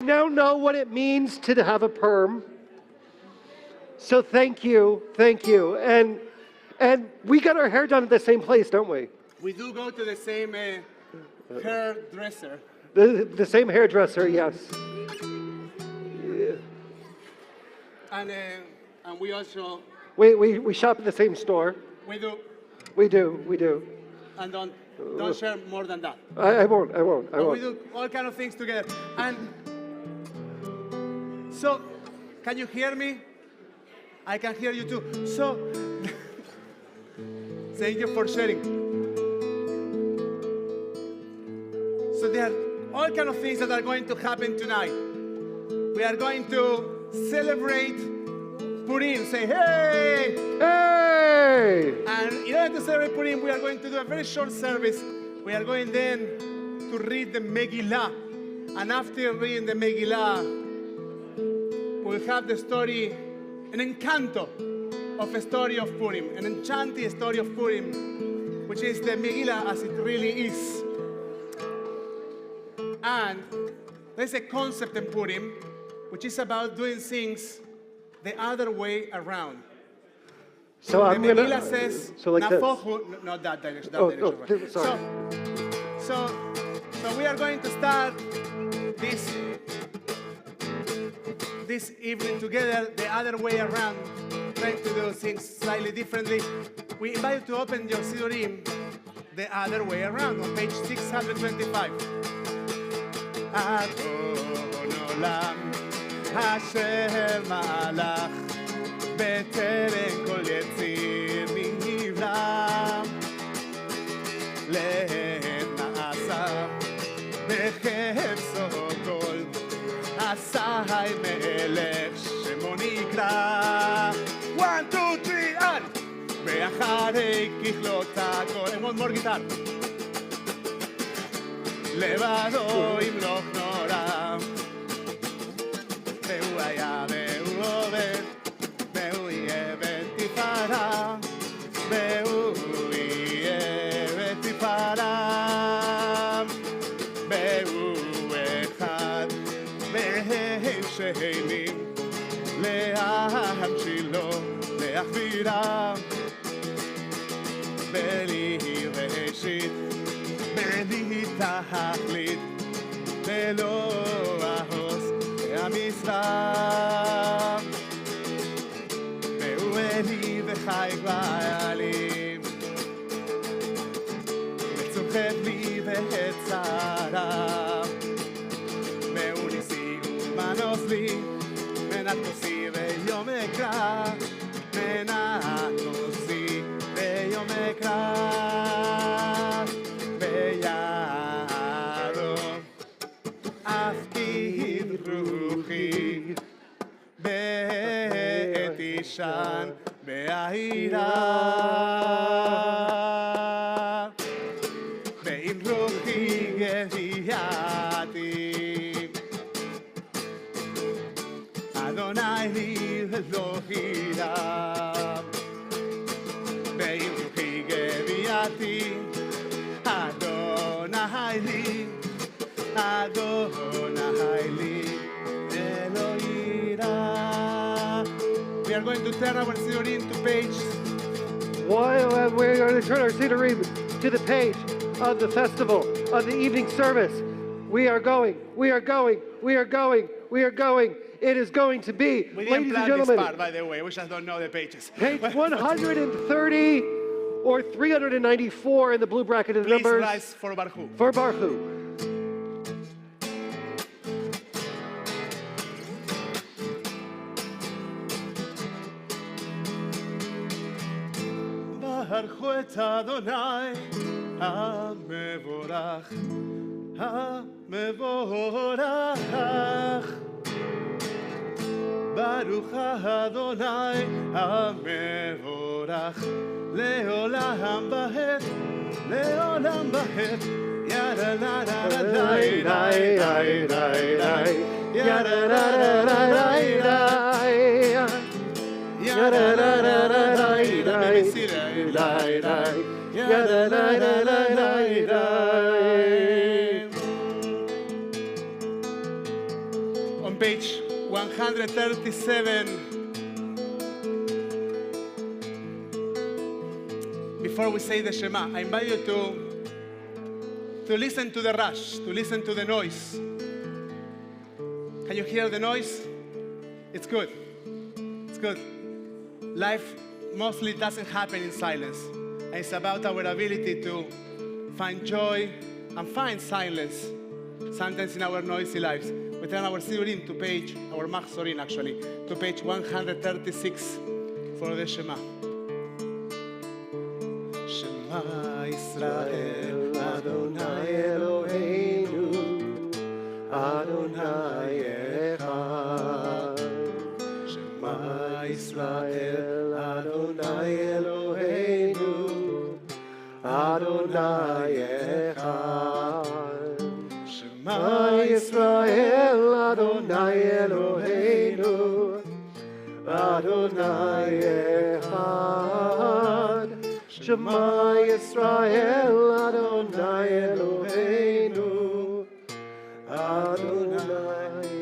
now know what it means to have a perm. So thank you. And we got our hair done at the same place, don't we? We do go to the same hairdresser. The same hairdresser, yes. Yeah. And we also We shop at the same store. we do. We do. And don't share more than that. I won't. We do all kind of things together. And so, can you hear me? I can hear you too. So, thank you for sharing. So there are all kind of things that are going to happen tonight. We are going to celebrate Purim. Say, hey! Hey! And in order to celebrate Purim, we are going to do a very short service. We are going then to read the Megillah. And after reading the Megillah, we'll have the story, an encanto of a story of Purim, an enchanting story of Purim, which is the Megillah as it really is. And there's a concept in Purim, which is about doing things the other way around. So I'm the gonna. Megillah says, so like this. not that direction. Sorry. So we are going to start this evening together the other way around, trying to do things slightly differently. We invite you to open your Sidurim the other way around on page 625. Adon Olam Hashem Malach בטרם כל יציר נברא לעת נעשה בחפצו כל עשי מלך שמו נקרא 1, 2, 3, and ואחרי ככלות הכל one more guitar לבדו ימלוך נורא והוא היה והוא עובד והוא יהיה ותפארה והוא יהיה ותפארה והוא אחד והם שנים להמשילו להחבירה בלי ראשית בלי תכלית ולא אחוז המשרה והוא אלי וחי בעלים וצוחק לי ואת צרה והוא ניסי ומנוס לי מנת כוסי ויום אקרא מנת כוסי ויום אקרא ויערו אפקיד רוחי בעת אישן בעירה ועם רוחי גביעתי אדוני לי אלוהי רב ועם רוחי גביעתי אדוני לי אדוני לי אלוהי רב. We are going to turn our Sidurim to page. We're going to turn our Sidurim to the page of the festival, of the evening service. We are going. It is going to be, We didn't ladies and plan gentlemen, this part, by the way. We just don't know the pages. page 130 or 394 in the blue bracketed Please numbers rise for Barhu. for Barhu. ברכו את אדוני המבורך, המבורך. ברוך אדוני המבורך, לעולם בעת, לעולם בעת. ידה לה לה לה די די די די די. ידה לה לה לה די די. ידה לה לה לה די די די די. ידה לה לה לה די די. page 137. Before we say the Shema, I invite you to listen to the rush, to listen to the noise. Can you hear the noise? It's good. It's good. Life mostly doesn't happen in silence. And it's about our ability to find joy and find silence sometimes in our noisy lives. We turn our Sidurim to page, our Machzorim actually, to page 136 for the Shema. Shema Israel, Adonai Eloheinu, Adonai Echad. Shema Israel, Adonai Eloheinu, Adonai Echad. Shema Israel, Adonai Eloheinu, Adonai Echad. Shema Yisrael, Adonai Eloheinu, Adonai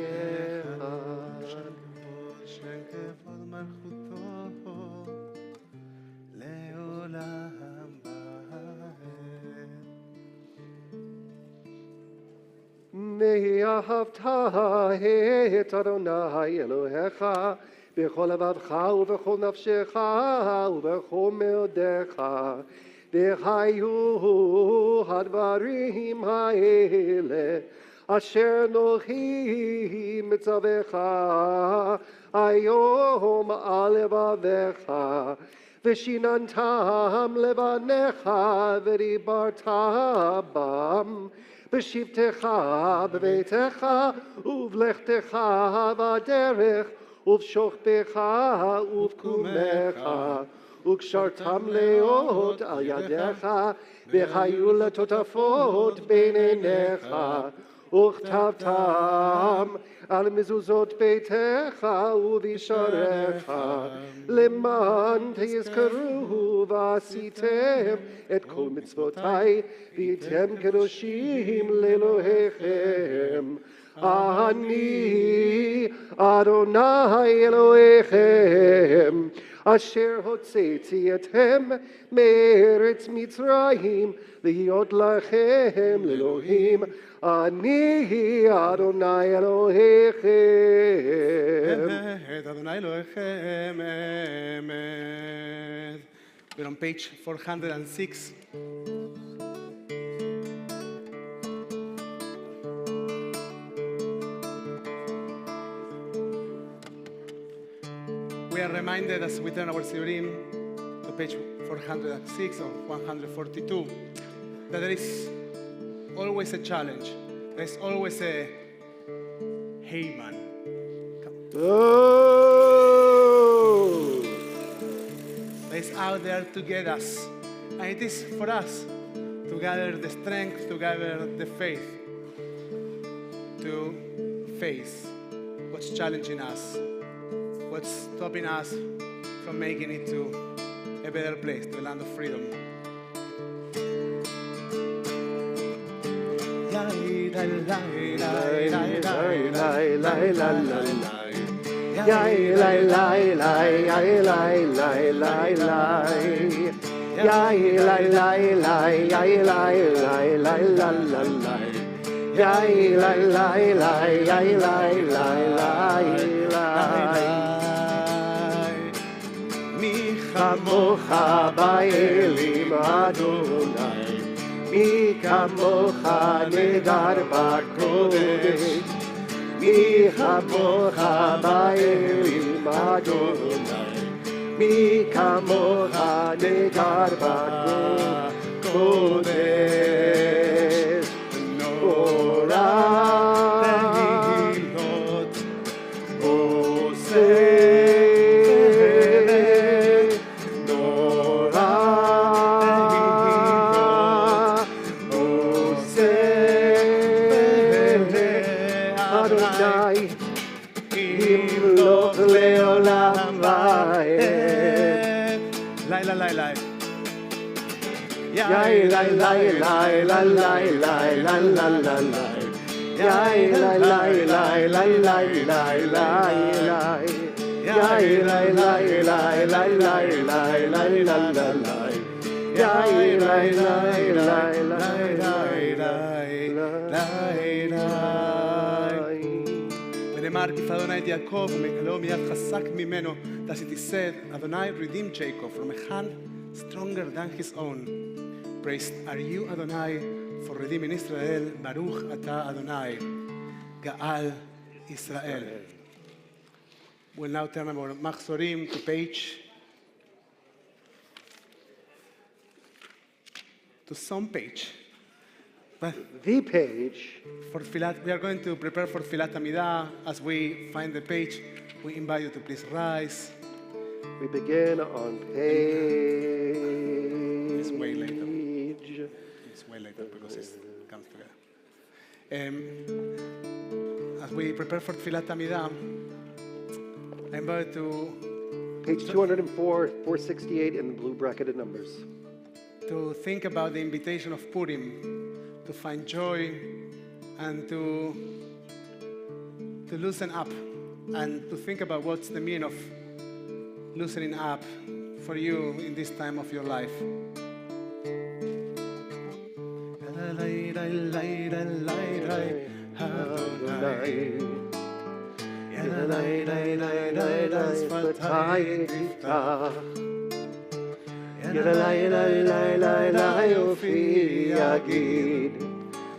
Echad. Shem kevod malchuto leolam va'ed. ואהבת את אדוני אלוהיך בכל לבבך ובכל נפשך ובכל מאודך, והיו הדברים האלה אשר אנוכי מצווך היום על לבביך, ושיננתם לבניך ודיברת בם בשבתך בביתך ובלכתך בדרך ובשוכבך ובקומך, וקשרתם לאות על ידיך, והיו לטוטפות בין עיניך, וכתבתם על מזוזות ביתך ובשעריך, למען תזכרו ועשיתם את כל מצוותי, והייתם קדושים לאלוהיכם. אני אדוני אלוהיכם, אשר הוצאתי אתכם מארץ מצרים, להיות לכם לאלוהים. אני אדוני אלוהיכם. אדוני אלוהיכם, אמת. We're on page 406. We are reminded as we turn our Sidurim to page 406 or 142 that there is always a challenge. There is always a hey man. Oh! That is out there to get us. And it is for us to gather the strength, to gather the faith, to face what's challenging us, what's stopping us from making it to a better place, to a land of freedom. מי כמוך באלים אדוני, מי כמוך נדר בקודש, מי כמוך באלים אדוני, מי כמוך נדר בקודש. נורא תהילות עושה לעולם ועד. לילה לילה. יאי לי לי לי לי לי לי לי לי לי ונאמר כי אדוני את יעקב ומקלעו מיד חזק ממנו. Thus it is said, Adonai redeemed Jacob from a hand stronger than his own. Praised are you, Adonai, for redeeming Israel. Baruch Ata Adonai, Gaal Israel. We'll now turn our Machzorim to some page. But The page. for Tfilat, we are going to prepare for Tfilat Amidah. As we find the page, we invite you to please rise. We begin on page. It's way later. It's way later because it comes together. As we prepare for Tfilat Amidah, I invite you Page 204, 468 in the blue bracketed numbers. to think about the invitation of Purim, to find joy and to loosen up, and to think about what's the meaning of loosening up for you in this time of your life.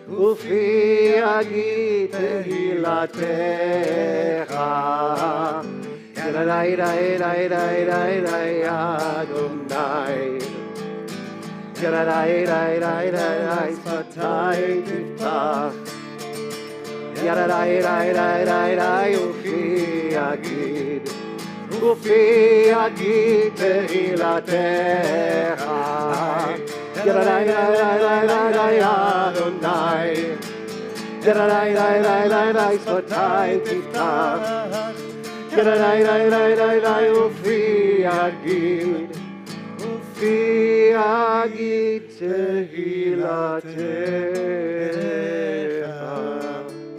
ופי יגיד תהילתך יללי לי לי לי לי לי אדוני יללי לי לי לי לי שפתי תפתח יללי לי לי לי לי ופי יגיד תהילתך יללי לי לי לי לי אדוני יללי לי לי לי לי שפתי תפתח יללי לי לי לי לי ופי יגיד תהילתך.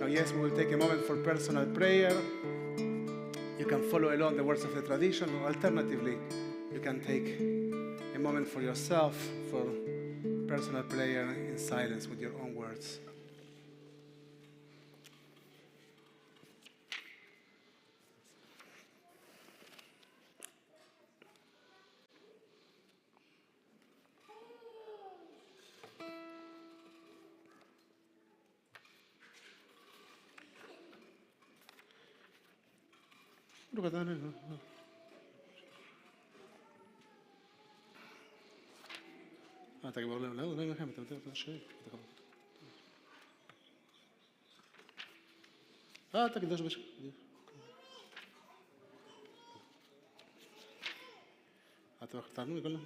Now, yes, we will take a moment for personal prayer. You can follow along the words of the tradition, or alternatively, you can take a moment for yourself for personal prayer in silence with your own words. אתה כבר לא מלחם, אתה יותר שריק. אתה קדוש בשביל. אתה תענו מכל הזמן.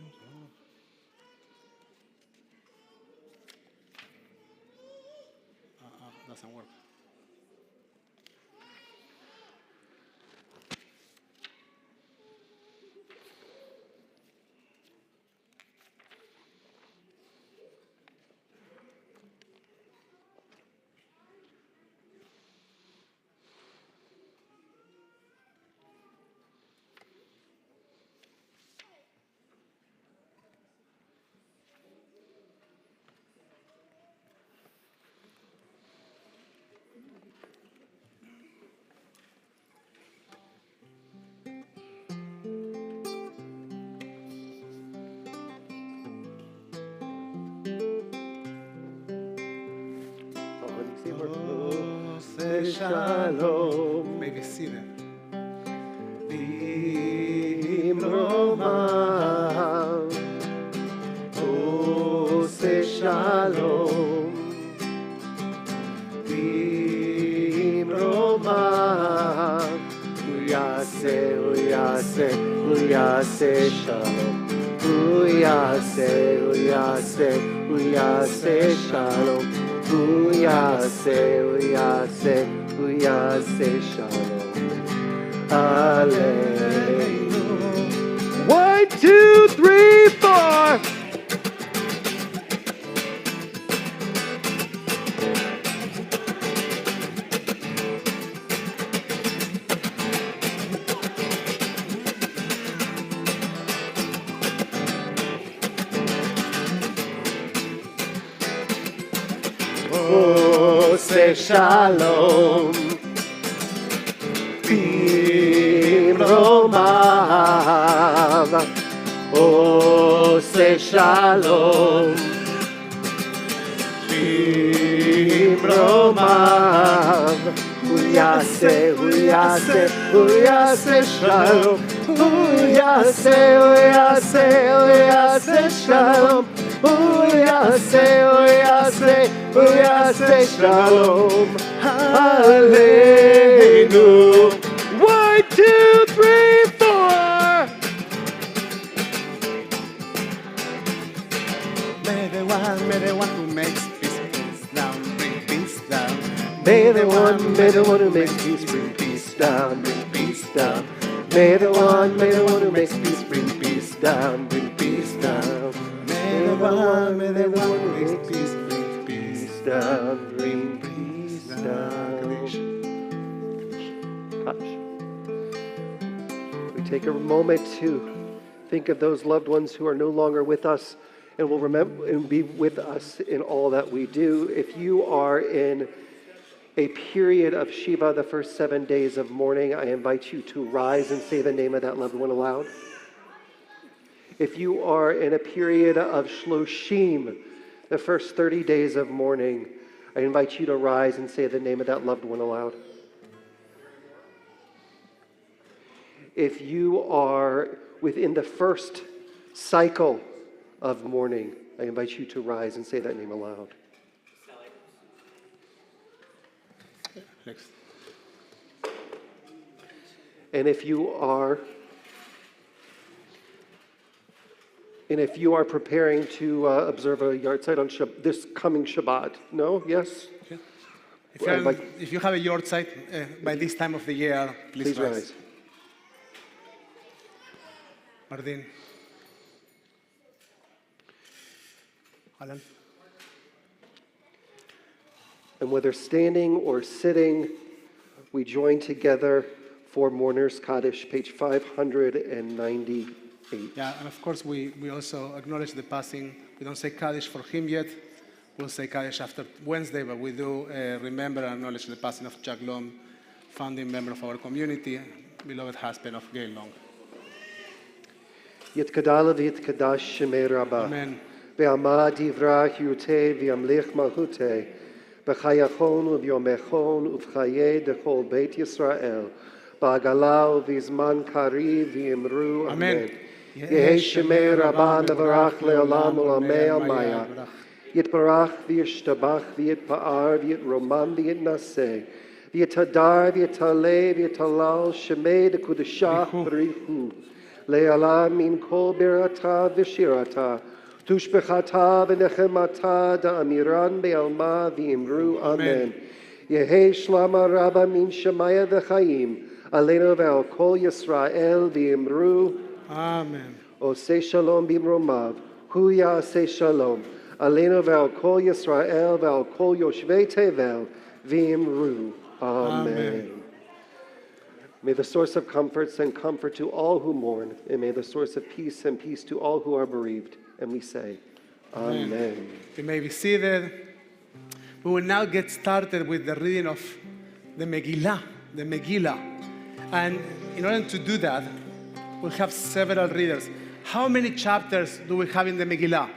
doesn't work. Shalom, maybe see that. Bimromav, Ose Shalom, Bimromav, Uyase, Uyase, Uyase Shalom, Uyase, Uyase, Uyase Shalom. Uyase, Uyase, Uyase Shalom. Aleinu. 1, 2, 3, 4. Ose Shalom Bimromav Ose Shalom Bimromav Uyase, uyase, uyase Shalom Uyase, uyase, uyase Shalom Uyase, uyase, uyase Shalom Aleinu 1, 2, 3, 4 May the one who makes peace, peace down, bring peace down. May the one who makes peace bring peace down, bring peace down. May the one who makes peace bring peace down, bring peace down. May the one who makes peace bring peace down, bring peace down. We take a moment to think of those loved ones who are no longer with us and will remember and be with us in all that we do. If you are in a period of Shiva, the first 7 days of mourning, I invite you to rise and say the name of that loved one aloud. If you are in a period of Shloshim, the first 30 days of mourning, I invite you to rise and say the name of that loved one aloud. If you are within the first cycle of mourning, I invite you to rise and say that name aloud. Next. And if you are preparing to observe a yahrzeit on this coming Shabbat, no? Yes? Okay. If you have a yahrzeit by this time of the year, please rise. Martin. Alan. And whether standing or sitting, we join together for Mourners Kaddish, page 598. Yeah, and of course we also acknowledge the passing. We don't say Kaddish for him yet. We'll say Kaddish after Wednesday, but we do remember and acknowledge the passing of Jack Lom, founding member of our community, beloved husband of Gail Long. Yitkadala v'yitkadash shemei Rabbah. Amen. Ve'amad yivra hiute v'yamlich malchute. B'chayachon u'vyomechon u'v'chaye dechol Beit Yisrael. Ba'agala u'vizman kari v'yimru. Amen. Yehi shemei Rabbah nevarach le'olam u'lamei almaya. Yitbarach v'yishtabach v'yitpa'ar v'yitromam v'yitnaseh. V'yitadar v'yitaleh v'yitalal shemei dekudashach b'rihu. Le'ala min kol birata v'shirata. Tushbechata v'nechemata da'amiran be'alma v'imru. Amen. Yehi shlama rabba min shemaya v'chaim. Aleinu ve'al kol Yisrael v'imru. Amen. Oseh shalom b'imromav. Hu ya'aseh shalom. Aleinu ve'al kol Yisrael ve'al kol yoshvei tevel v'imru. Amen. May the source of comfort send comfort to all who mourn, and may the source of peace send peace to all who are bereaved. And we say, Amen. You may be seated. We will now get started with the reading of the Megillah, And in order to do that, we'll have several readers. How many chapters do we have in the Megillah?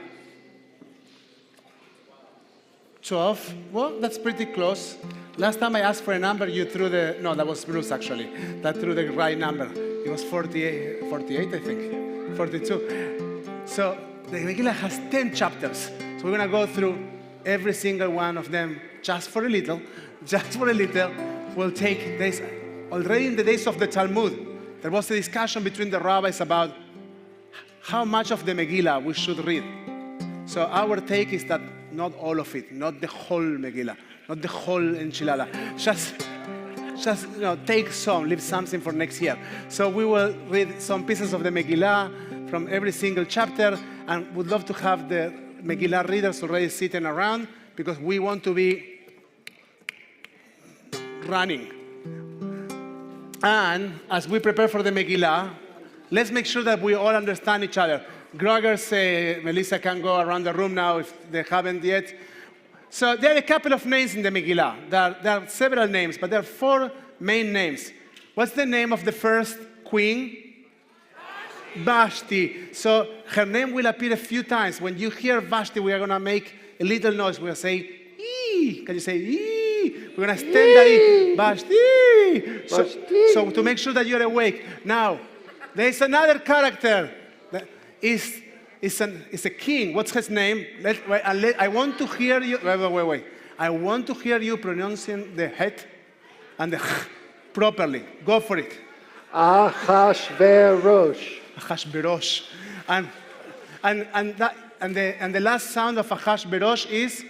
12? Well, that's pretty close. Last time I asked for a number, you threw that was Bruce actually, that threw the right number. It was 48 I think, 42. So the Megillah has 10 chapters. So we're gonna go through every single one of them just for a little. We'll take this. Already in the days of the Talmud, there was a discussion between the rabbis about how much of the Megillah we should read. So our take is that not all of it, not the whole Megillah, not the whole enchilada. Just take some, leave something for next year. So we will read some pieces of the Megillah from every single chapter, and would love to have the Megillah readers already sitting around because we want to be running. And as we prepare for the Megillah, let's make sure that we all understand each other. Grogers, Melissa can go around the room now if they haven't yet. So there are a couple of names in the Megillah. There are several names, but there are 4 main names. What's the name of the first queen? Vashti. So her name will appear a few times. When you hear Vashti, we are going to make a little noise. We're going to say, ee. Can you say, ee? We're going to stand that ee. Vashti. So to make sure that you're awake. Now, there is another character that is a king. What's his name? I want to hear you. Wait. I want to hear you pronouncing the het and the properly. Go for it. Ahashverosh. Ahashverosh. And the last sound of Ahashverosh is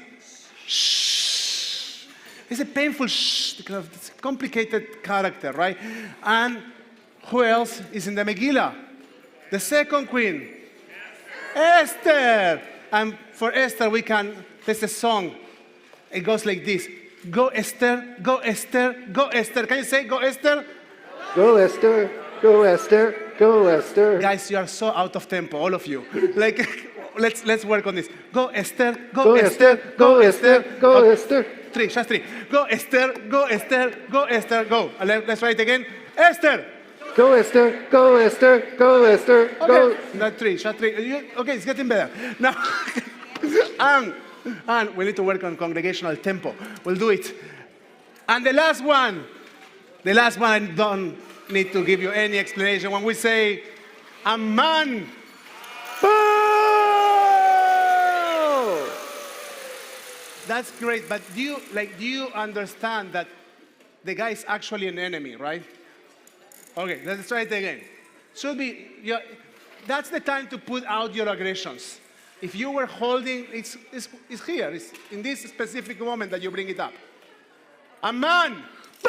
shh. It's a painful shh, because it's a complicated character, right? And who else is in the Megillah? The second queen. Esther. And for Esther, there's a song. It goes like this. Go Esther, go Esther, go Esther. Can you say go Esther? Go Esther, go Esther, go Esther. Guys, you are so out of tempo, all of you. Like, let's work on this. Go Esther, go Esther, go Esther, go Esther. 3, just 3. Go Esther, go Esther, go Esther, go. Let's try it again. Esther. Go Esther, go Esther, go Esther, go. Okay, not 3, just 3. Okay, it's getting better. Now, and we need to work on congregational tempo. We'll do it. And the last one I don't need to give you any explanation. When we say, a man. Oh! That's great, but do you understand that the guy is actually an enemy, right? Okay, let's try it again. That's the time to put out your aggressions. If you were holding, it's here. It's in this specific moment that you bring it up. A man. Boo!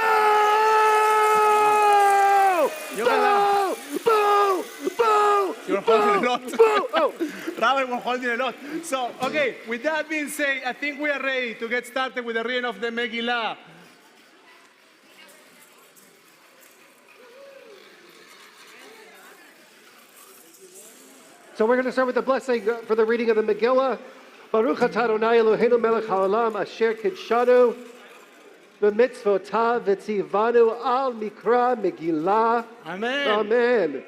Boo! Boo! Boo! You're holding a lot. Boo! Oh. Robert was holding a lot. So, okay, with that being said, I think we are ready to get started with the reading of the Megillah. So we're going to start with the blessing for the reading of the Megillah. Baruch atah Adonai Eloheinu melech haolam asher kidshanu v'mitzvotav v'tzivanu al mikra Megillah. Amen. Amen.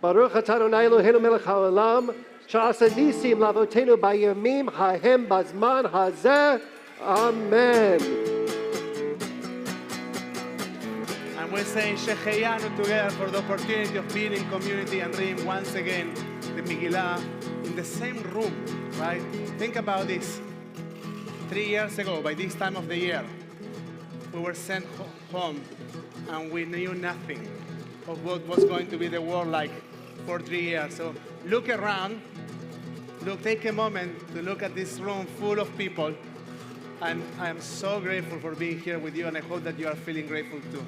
Baruch atah Adonai Eloheinu melech haolam sha'asa nisim lavotenu bayamim hahem bazman hazeh. Amen. And we're saying Sheheyanu together for the opportunity of being in community and reading once again the Megillah in the same room, right? Think about this. 3 years ago, by this time of the year, we were sent home and we knew nothing of what was going to be the world like for 3 years. So look around, take a moment to look at this room full of people. And I am so grateful for being here with you, and I hope that you are feeling grateful too.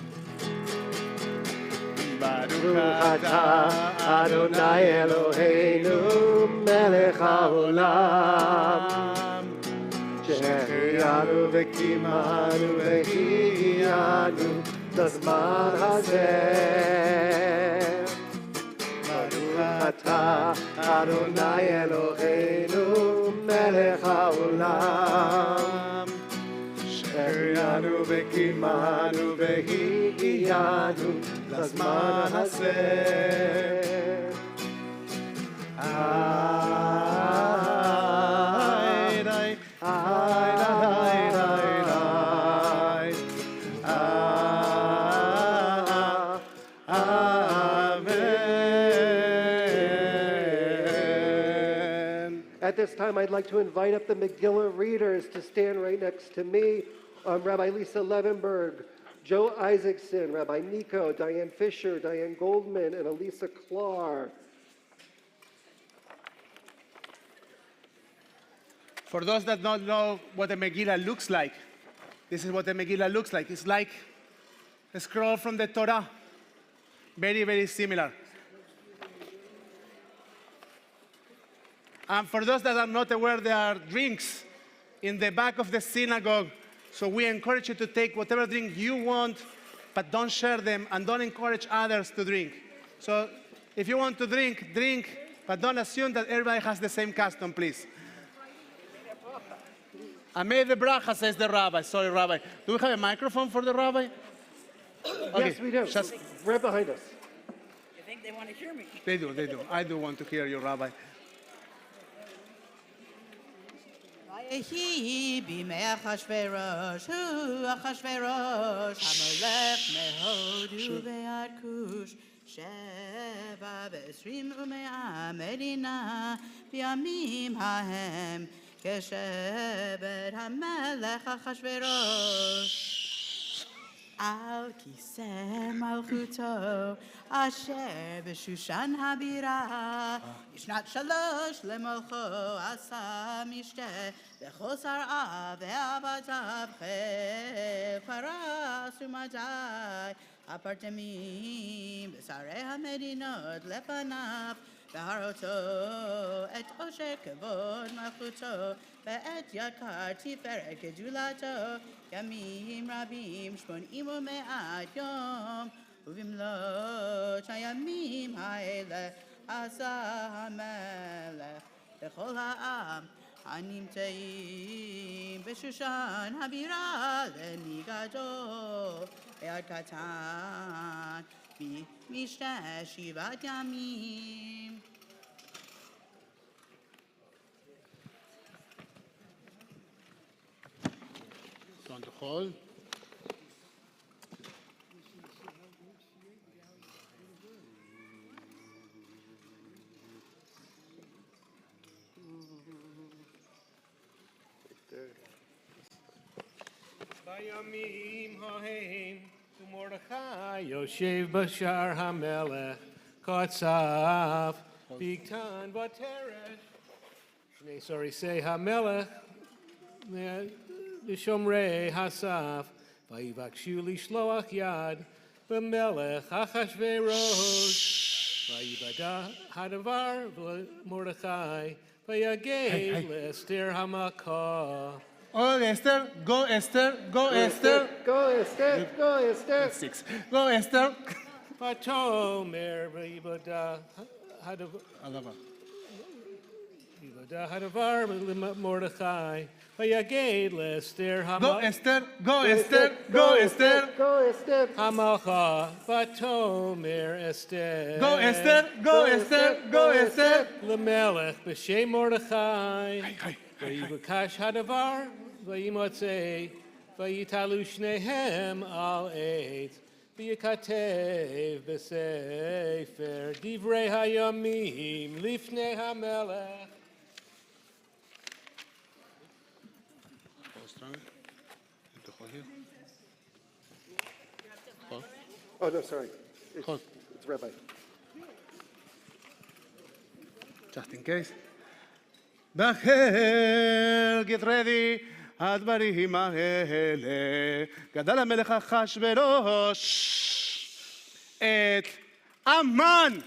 Baruch atah Adonai Eloheinu melech haolam שהחיינו וקיימנו והגיענו לזמן הזה. ברוך אתה אדוני אלוהינו מלך העולם שהחיינו וקיימנו והגיענו לזמן הזה. At this time, I'd like to invite up the Megillah readers to stand right next to me. Rabbi Lisa Levenberg, Joe Isaacson, Rabbi Nico, Diane Fisher, Diane Goldman, and Elisa Klar. For those that don't know what a Megillah looks like, this is what a Megillah looks like. It's like a scroll from the Torah. Very, very similar. And for those that are not aware, there are drinks in the back of the synagogue. So we encourage you to take whatever drink you want, but don't share them and don't encourage others to drink. So if you want to drink, drink, but don't assume that everybody has the same custom, please. I made the bracha, says the rabbi. Sorry, rabbi. Do we have a microphone for the rabbi? Yes, we do. Just, Right behind us. You think they want to hear me? they do. I do want to hear you, rabbi. ויהי בימי אחשוורוש, הוא אחשוורוש, המלך מהודו ועד כוש, 27 ומאה מדינה, בימים ההם כשבט המלך אחשוורוש. על כיסא מלכותו, אשר בשושן הבירה, בשנת 3 למלכו עשה משתה, וכל שריו ועבדיו חיל פרס ומדי, הפרטמים בשרי המדינות לפניו, והראותו את עושר כבוד מלכותו, ואת יקר תפארת גדולתו, ימים רבים 80 ומעט יום, ובמלאת הימים האלה עשה המלך לכל העם הנמצאים בשושן הבירה לנהיגתו, ביד קטן במשתה 7 ימים. Want to hold? בימים ההם ומרדכי יושב בשער המלך קצף בגתן ותרש שני סוריסי המלך לשומרי הסף ויבקשו לשלוח יד במלך אחשוורוש ויבדע הדבר למרדכי ויגד לאסתר המלכה. Oh, Esther, go Esther, go Esther. Go, Esther. Go, Esther. 6. Go Esther. ותאמר ויבדע הדבר למרדכי ויגד לאסתר Go Esther, go Esther, go Esther. Go, Esther. המלכה ותאמר אסתר. Go Esther, go Esther, go Esther. למלך בשם מרדכי ויבקש הדבר וימצא ויתעלו שניהם על עץ וייכתב בספר דברי הימים לפני המלך. Oh, no, sorry. Hold. It's Rabbi. Just in case. בחר, get ready, הדברים האלה, גדל המלך אחשוורוש את המן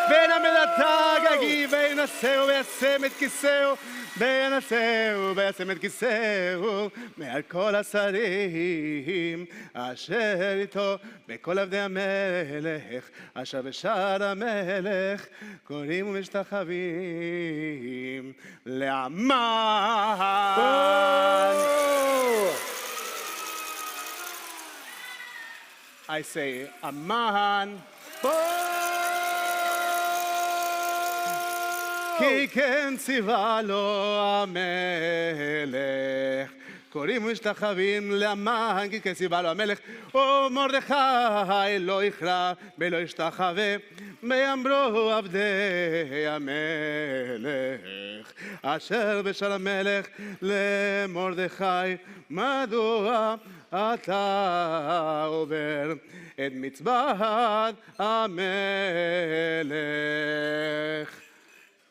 בין המלטה גגי וינשאו וישם את כיסאו וינשאו וישם את כיסאו מעל כל השרים אשר איתו וכל עבדי המלך אשר בשער המלך קוראים ומשתחווים לאמן. I say אמן כי כן ציווה לו המלך קוראים ומשתחווים לאמן כי כן ציווה לו המלך ומרדכי לא יכרע ולא ישתחווה ויאמרו עבדי המלך אשר בשער המלך למרדכי מדוע אתה עובר את מצוות המלך.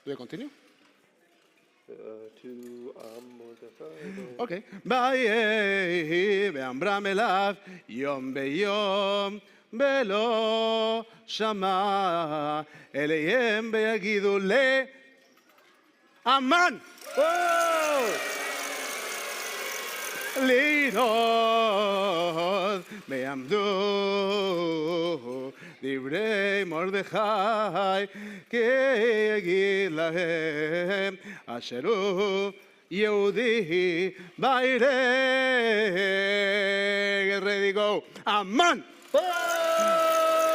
Do I continue? To Mordechai. Okay. ויהי ואמרם אליו יום ביום ולא שמע אליהם ויגידו לאמן לראות ויעמדו דברי מרדכי כי יגיד להם אשר הוא Yehudi Baire. Get ready, go. Aman.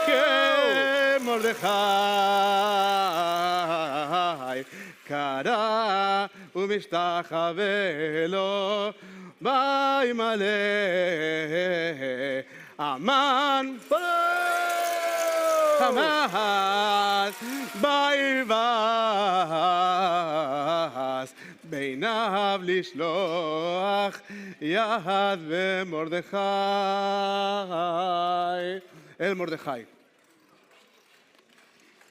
Que Mordechai קרא ומשתחווה לו וימלא המן חמאס ביבס בעיניו לשלוח יד ומרדכי אל מרדכי.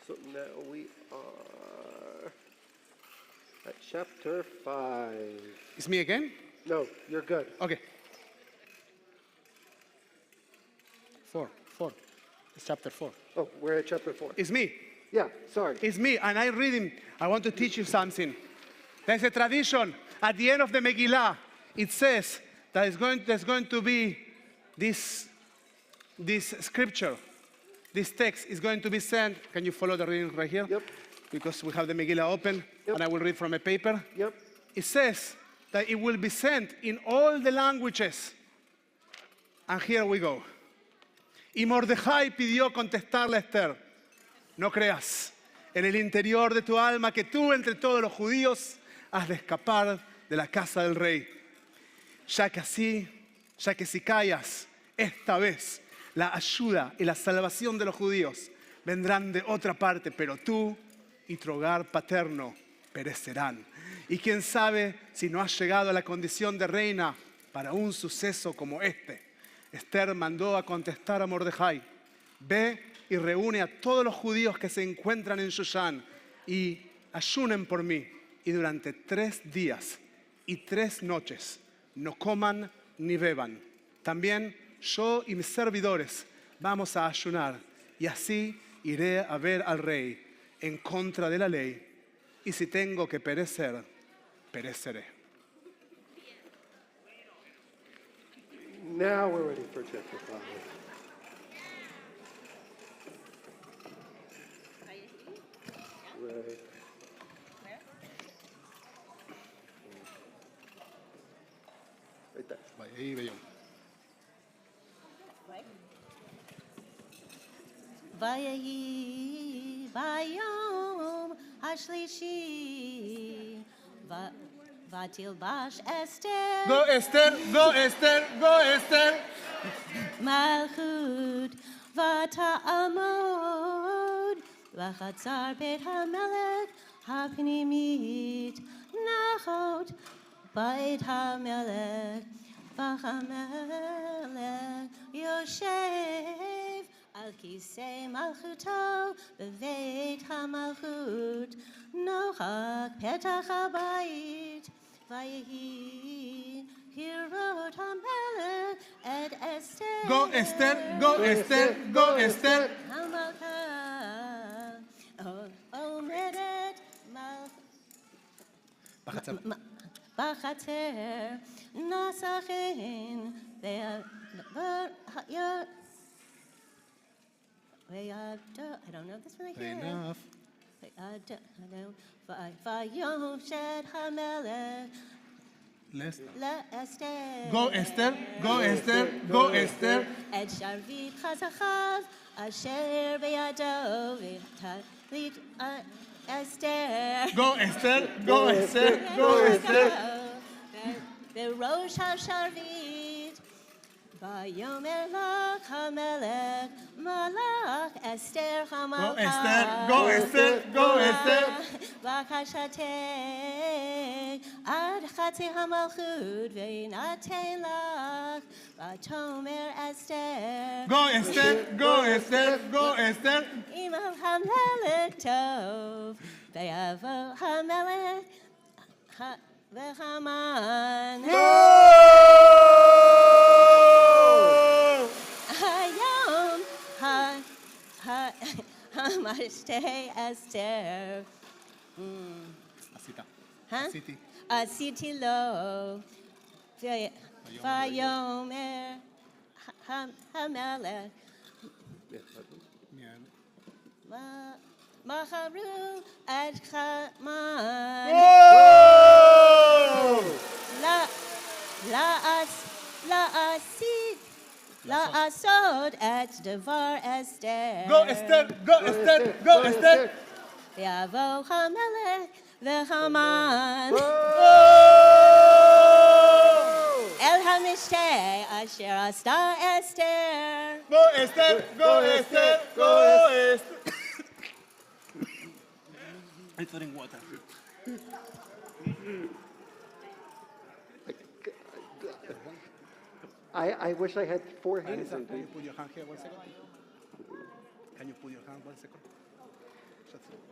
So now we are at chapter 5. It's me again? No, you're good. Okay. 4. It's chapter 4. Oh, we're at chapter 4. It's me. Yeah, sorry. It's me, and I'm reading. I want to teach you something. There's a tradition. At the end of the Megillah, it says that there's going to be this scripture. This text is going to be sent. Can you follow the reading right here? Yep. Because we have the Megillah open, Yep. and I will read from a paper. Yep. It says that it will be sent in all the languages. And here we go. Y Mordejai pidió contestarle a Esther, no creas en el interior de tu alma que tú entre todos los judíos has de escapar de la casa del rey. Ya que si callas esta vez, la ayuda y la salvación de los judíos vendrán de otra parte, pero tú y tu hogar paterno perecerán. Y quién sabe si no has llegado a la condición de reina para un suceso como este. Esther mandó a contestar a Mordejai, ve y reúne a todos los judíos que se encuentran en Shushan y ayunen por mí. Y durante 3 días y 3 noches no coman ni beban. También yo y mis servidores vamos a ayunar y así iré a ver al rey en contra de la ley y si tengo que perecer, pereceré. Now we're ready for chapter 5. Right. Right there. ויהי ביום השלישי ותלבש אסתר Go Esther, go Esther, go Esther. מלכות ותעמוד בחצר בית המלך הפנימית נחות בית המלך והמלך יושב על כיסא מלכותו בבית המלכות נוכח פתח הבית ויהי לראות המלך את אסתר Go Esther, go Esther, go Esther. המלכה עומדת בחצר נסחין I don't know this one here. Enough. ויושד המלך לאסתר. Go Esther, go Esther, go Esther. את שרביט חזקיו אשר בידו ותליט אסתר. Go Esther, go Esther, go Esther. בראש השרביט ויאמר לך המלך מלך אסתר המלכה. Go Esther, go Esther. בקשתך עד חצי המלכות ויינתן לך ותאמר אסתר. Go Esther, go Esther, go Esther. אם המלך טוב ויבוא המלך והמן. היום המשתה אסתר. עשיתי לו ויאמר המלך Maharu at Chaman. La Asod at Devar Esther. Go, Esther. Go, Esther. Go, Esther. Yavo Hamelech v'Haman. El Hamishte Asher Asta Esther. Go, Esther. Go, Esther. Go, Esther. I'm putting water. I wish I had 4 hands. Can you put your hand here 1 second? Can you put your hand 1 second?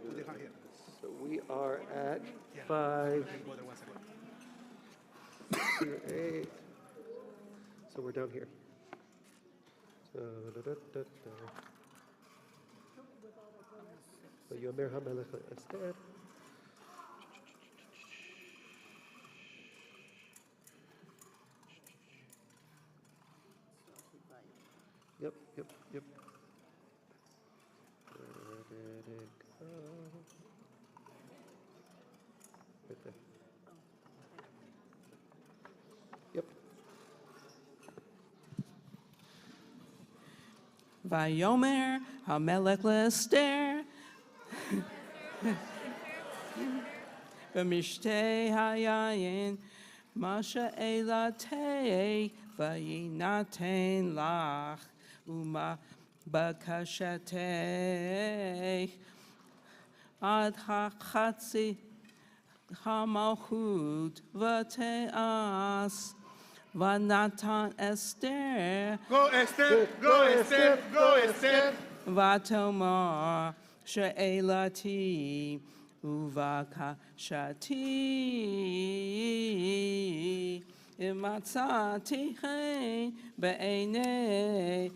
Put your hand here. So we are at 5, Go there 1 second. 8. So we're down here. So Yomer HaMelech Esther. Yep. Where did it go? Right there. Yep. Vayomer Hamelech Lester V'mishtei hayayin Masha elatei Vayinaten lach Uma bakashatei Ad hachatzi Hamalchut V'te'as Vanatan Esther Go, Esther. Go, Esther. Go, Esther. Vatomar She'elati Uvakashati Imatzati Hein Be'enei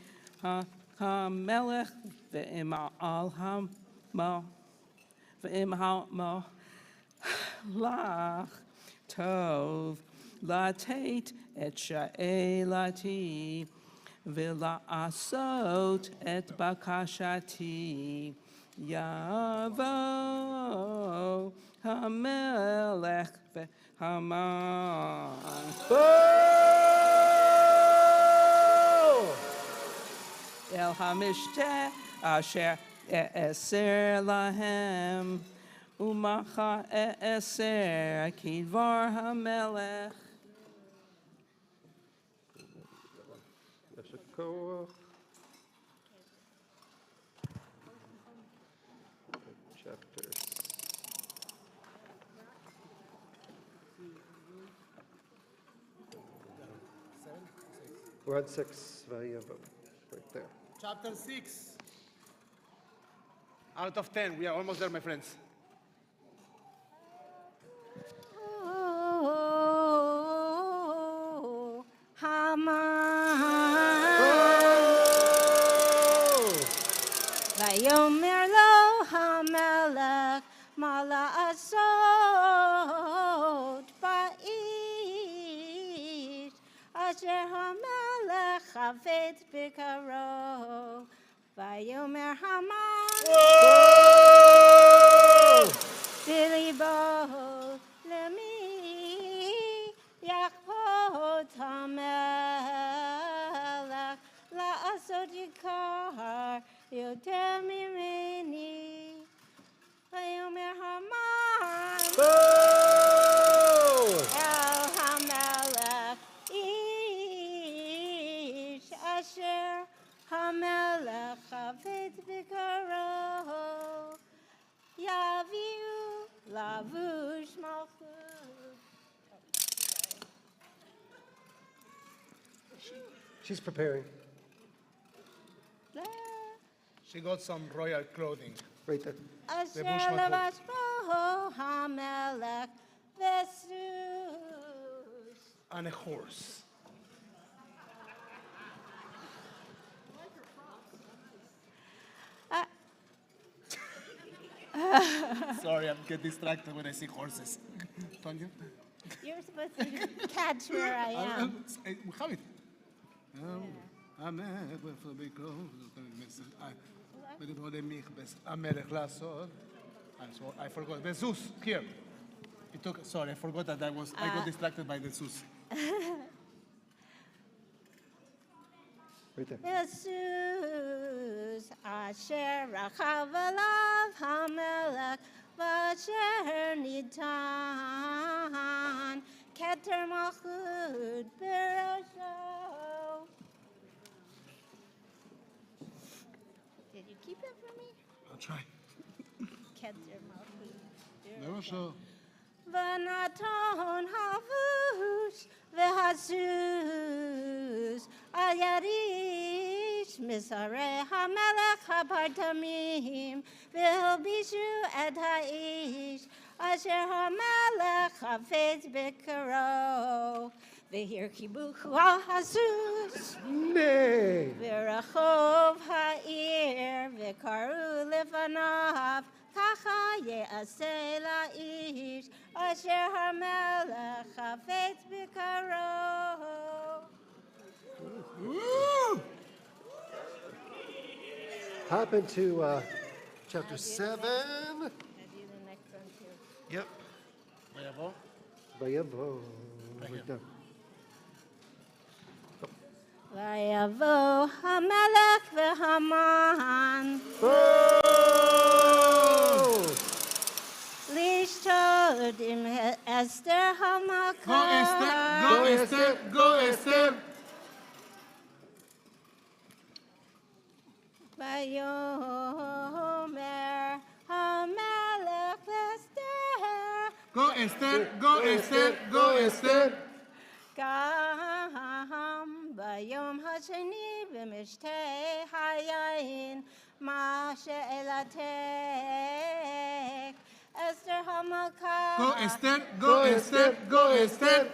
HaMelech Ve'im al Hama Ve'im Hama Lach Tov Latate Et She'elati V'la'asot et bakashati Yavo HaMelech v'Haman. El HaMishteh Asher E'eser Lahem Umacha E'eser Kidvar HaMelech. Yeshikoah. Chapter. We're on 6, Vayevo, right there. Chapter 6. Out of 10. We are almost there, my friends. Oh, Haman. Vayomer lo Hamelech mala asot ba'is asher Hamelech chavet b'karo. Vayomer Haman b'libo lemi yakpot Hamelech la'asot yikar yoter mimeni. Vayomer Haman El HaMelech ish asher HaMelech chavet b'karo yaviu lavush malchut. She's preparing. She got some royal clothing. Right there. Asher bush malchut. levas bo HaMelech v'sus. And a horse. Sorry, I get distracted when I see horses. Tonya? You're supposed to catch where I am. We have it. Amen. For the big clothes. I forgot. The Zeus, here. Sorry, I forgot that I got distracted by the Zeus. Right there. Jesus, Asher Rachav Alav Hamelech, Vasher Nitan, Keter Malchut Berosho. Did you keep it for me? I'll try. Keter Malchut Never show. Vanaton Havush Vehazus Ayarish Misare Hamelech Hapartamim Vilbishu et Haish Asher Hamelech Hafetz Bikaro Vehir Kibuchu Al Hazus Nay. Virachov Ha'ir Vikaru Lifanav Kacha Ye'aseh La'ish Asher HaMelech Hafetz Bikaro. Hop into chapter 7. I do the next one too. Yep. Vayavo. Vayavo. Right there. Vayavo HaMelech v'Haman Oh! Lishtod im Esther Go, HaMakah. Esther. Go, Esther. Go, Esther. Vayomer HaMelech Esther Go, Esther. Go, Esther. Go, Esther. Gam Vayom Hasheni V'Mishtei Hayayin Ma She'elatek Esther HaMakah Go, Esther. Go, Esther. Go, Esther.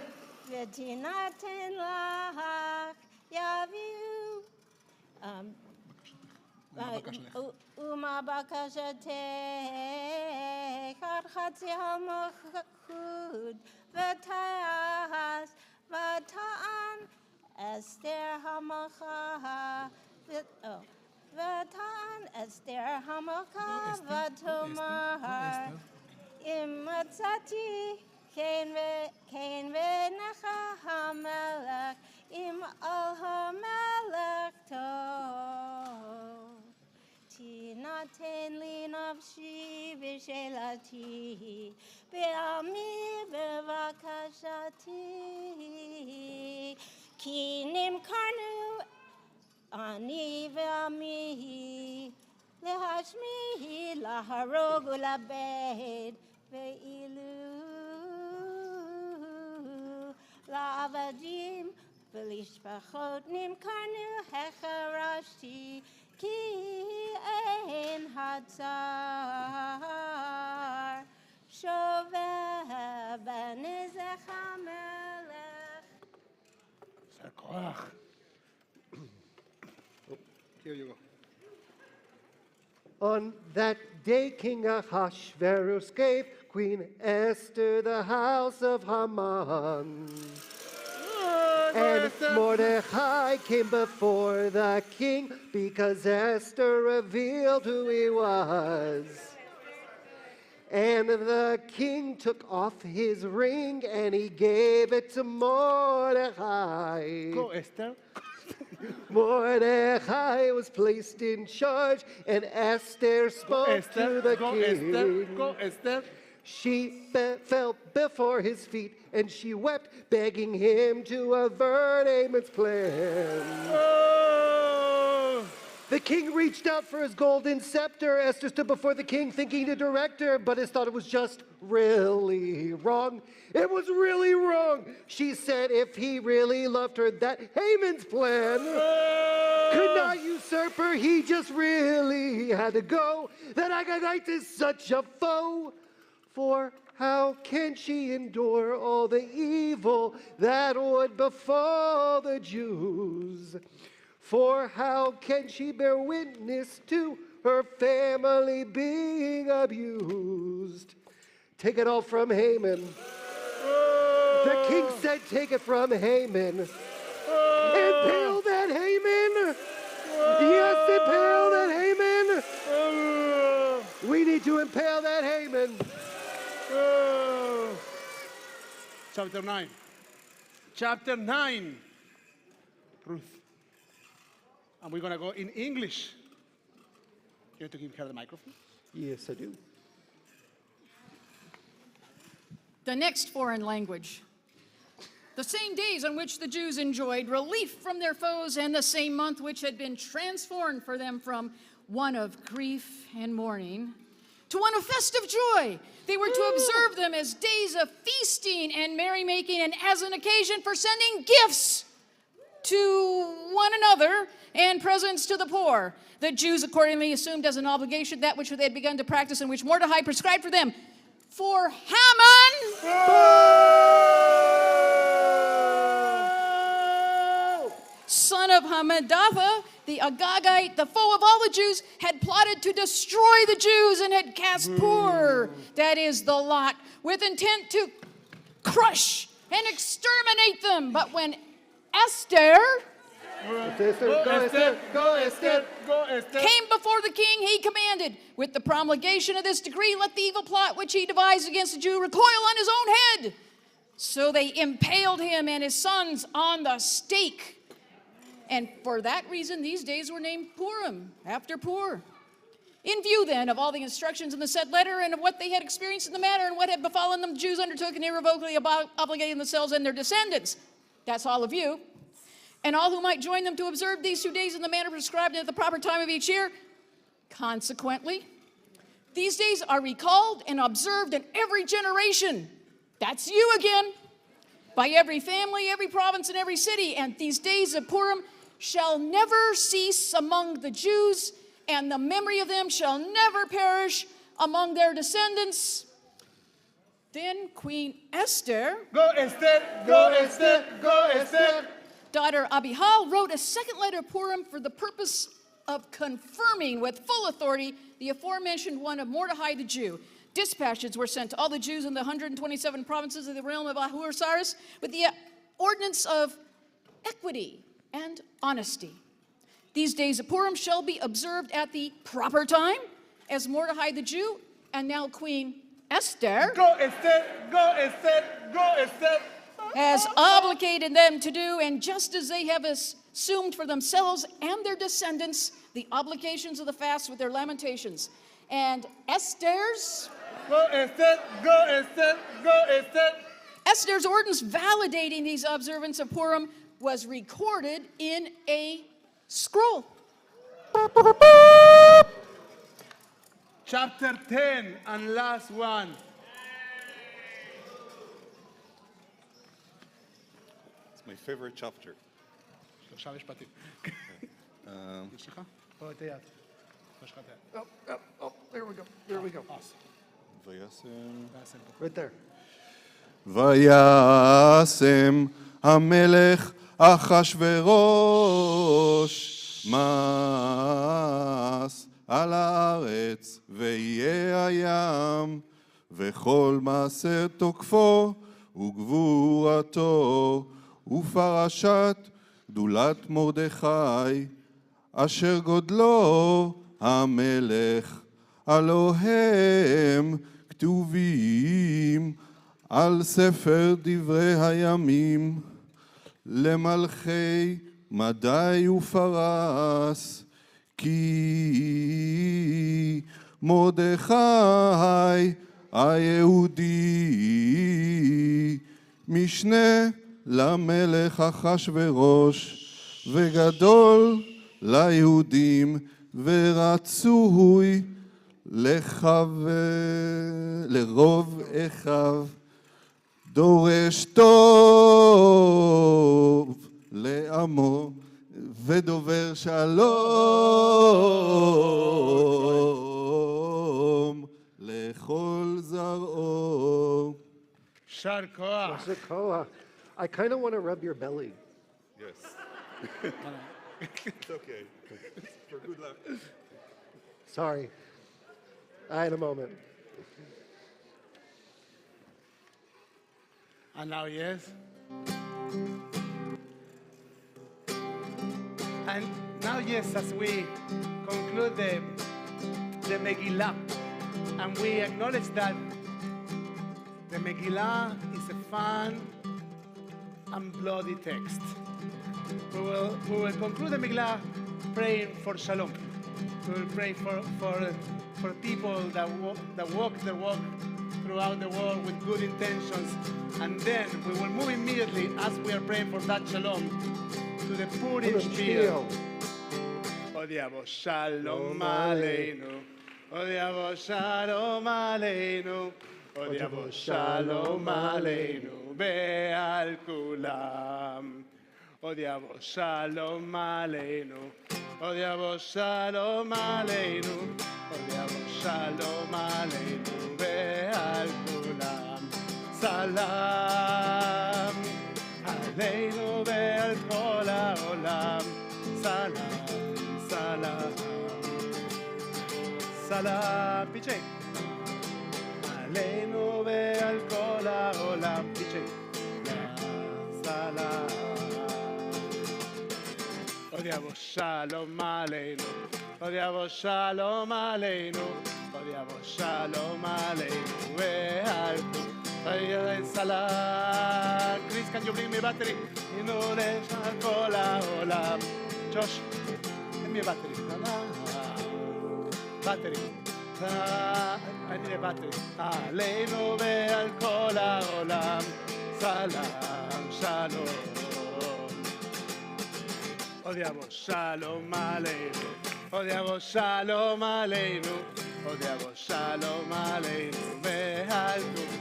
V'tinaten lach Yaviu Uma bakashatek Ad Chatzi HaMachud V'tayas V'ta'an Esther HaMachah V'ta'an Esther HaMachah V'tomar Im Matzati Kein V'necha HaMelech Im Al HaMelech Tov Tinaten li nafshi v'shelati Be'ami bevakashati Ki nimkarnu ani ve'ami Lehashmihi laharog ulabed Ve'ilu la'avadim V'lishpachot nimkarnu hecharashti Ki ein hatzar shoveh benizech hamelech. Here you go. On that day, King Ahasuerus gave Queen Esther the house of Haman. And Mordecai came before the king because Esther revealed who he was. And the king took off his ring and he gave it to Mordecai. Go, Esther. Mordecai was placed in charge, and Esther spoke to the Go, king. Esther. Go, Esther. She fell before his feet, and she wept, begging him to avert Haman's plan. Oh. The king reached out for his golden scepter. Esther stood before the king, thinking to direct her, but his thought it was just really wrong. It was really wrong. She said if he really loved her, that Haman's plan could not usurp her. He just really had to go. That Agagite is such a foe. For how can she endure all the evil that would befall the Jews? For how can she bear witness to her family being abused? Take it all from Haman. The king said, take it from Haman. Impale that Haman. Yes, impale that Haman. impale that Haman. Oh. Chapter 9. Chapter 9. Ruth. And we're going to go in English. You have to give her the microphone. Yes, I do. The next foreign language. The same days on which the Jews enjoyed relief from their foes, and the same month which had been transformed for them from one of grief and mourning to one of festive joy. They were to observe them as days of feasting and merrymaking, and as an occasion for sending gifts to one another and presents to the poor. The Jews accordingly assumed as an obligation that which they had begun to practice and which Mordecai prescribed for them. For Haman, son of Hammedatha, the Agagite, the foe of all the Jews, had plotted to destroy the Jews and had cast Pur, that is the lot, with intent to crush and exterminate them. But when Esther came before the king, he commanded, with the promulgation of this decree, let the evil plot which he devised against the Jew recoil on his own head. So they impaled him and his sons on the stake. And for that reason, these days were named Purim, after Pur. In view, then, of all the instructions in the said letter and of what they had experienced in the matter and what had befallen them, the Jews undertook and irrevocably obligating themselves and their descendants, that's all of you, and all who might join them to observe these 2 days in the manner prescribed at the proper time of each year. Consequently, these days are recalled and observed in every generation. That's you again. By every family, every province, and every city. And these days of Purim shall never cease among the Jews, and the memory of them shall never perish among their descendants. Then Queen Esther, Go Esther, go Esther, go Esther. daughter Abihal, wrote a second letter of Purim for the purpose of confirming with full authority the aforementioned one of Mordecai the Jew. Dispatches were sent to all the Jews in the 127 provinces of the realm of Ahasuerus with the ordinance of equity and honesty. These days of Purim shall be observed at the proper time, as Mordecai the Jew and now Queen Esther Go Esther, go Esther, go Esther. has obligated them to do, and just as they have assumed for themselves and their descendants the obligations of the fast with their lamentations. And Esther's Go Esther, go Esther, go Esther. Esther's ordinance validating these observance of Purim was recorded in a scroll. Chapter 10 and last one. It's my favorite chapter. שלושה משפטים. יש לך? או את היד. יש לך את היד. Oh, there we go. There we go. וישם Right there. וישם המלך אחשורוש מס על הארץ ויהיה הים וכל מעשר תוקפו וגבורתו ופרשת גדולת מרדכי אשר גודלו המלך הלא הם כתובים על ספר דברי הימים למלכי מדי ופרס כי מרדכי היהודי משנה למלך אחשורוש וגדול ליהודים ורצוי לרוב אחיו דורש טוב לעמו ודובר שלום לכל זרעו. יישר כוח. Shikoa. I kind of want to rub your belly. Yes. It's okay. For good luck. Sorry. I had a moment. And now, yes. And now, yes, as we conclude the Megillah, And we acknowledge that the Megillah is a fun and bloody text. We will conclude the Megillah praying for shalom. We will pray for people that walk the walk throughout the world with good intentions. And then we will move immediately, as we are praying for that shalom, to the Purim spiel. Odiavo shalom aleinu. Odiavo shalom aleinu. Odiavo shalom aleinu ve'al kulam. Odiavo shalom aleinu. Odiavo shalom aleinu. Odiavo shalom aleinu ve'al kulam. Salam aleinu ve'al kol ha'olam. Salam, salam, salam. PJ. Aleinu ve'al kol ha'olam. PJ. Salam. Odiavo shalom aleinu. Odiavo shalom aleinu. Odiavo shalom aleinu ve'al kol. Salam. Chris, can you bring me battery? Inu ve'al kol ha'olam. Josh, give me a battery. Battery. I need a battery. Aleinu ve'al kol ha'olam. Salam, shalom. Odiavo shalom aleinu. Odiavo shalom aleinu. Odiavo shalom aleinu ve'al kol.